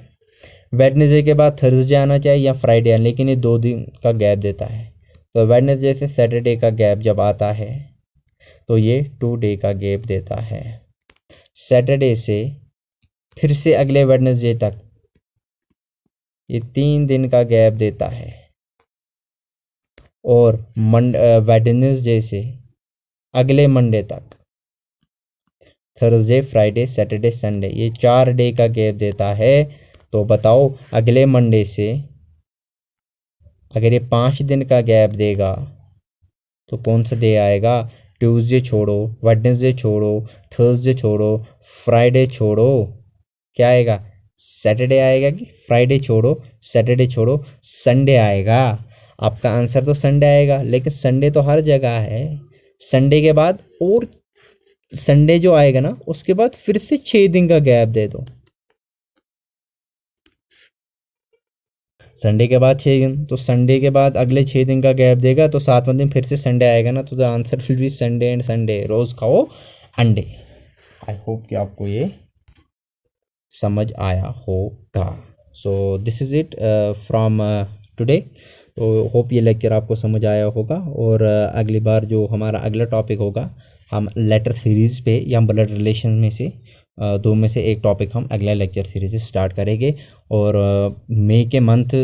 वेडनेसडे के बाद थर्सडे आना चाहिए या फ्राइडे आना, लेकिन ये 2 दिन का गैप देता है। तो वेडनेसडे से सैटरडे का गैप जब आता है तो ये 2 डे का गैप देता है। सैटरडे से फिर से अगले वेडनेसडे तक ये 3 दिन का गैप देता है। और वेडनेसडे से अगले मंडे तक, थर्सडे फ्राइडे सैटरडे संडे, ये 4 डे का गैप देता है। तो बताओ, अगले मंडे से अगर ये 5 दिन का गैप देगा तो कौन सा डे आएगा, ट्यूसडे छोड़ो, वेडनेसडे छोड़ो, थर्सडे छोड़ो, फ्राइडे छोड़ो, क्या आएगा, सैटरडे आएगा। कि फ्राइडे छोड़ो, सैटरडे छोड़ो, संडे आएगा। आपका आंसर तो संडे आएगा, लेकिन संडे तो हर जगह है। संडे के बाद और संडे जो आएगा ना, उसके बाद फिर से 6 दिन का गैप दे दो। संडे के बाद 6 दिन, तो संडे के बाद अगले 6 दिन का गैप देगा, तो 7वां दिन फिर से संडे आएगा ना, तो the answer will be Sunday and Sunday. रोज़ खाओ अंडे। आई होप कि आपको ये समझ आया होगा। So this is it from today. तो होप ये लेक्चर आपको समझ आया होगा। और अगली बार जो हमारा अगला टॉपिक होगा, हम लेटर सीरीज़ पे या ब्लड रिलेशन में से 2 में से एक टॉपिक हम अगला लेक्चर सीरीज से स्टार्ट करेंगे। और मई के मंथ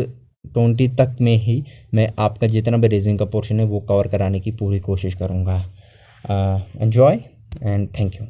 20 तक में ही मैं आपका जितना भी रीजनिंग का पोर्शन है वो कवर कराने की पूरी कोशिश करूँगा। Enjoy and thank you.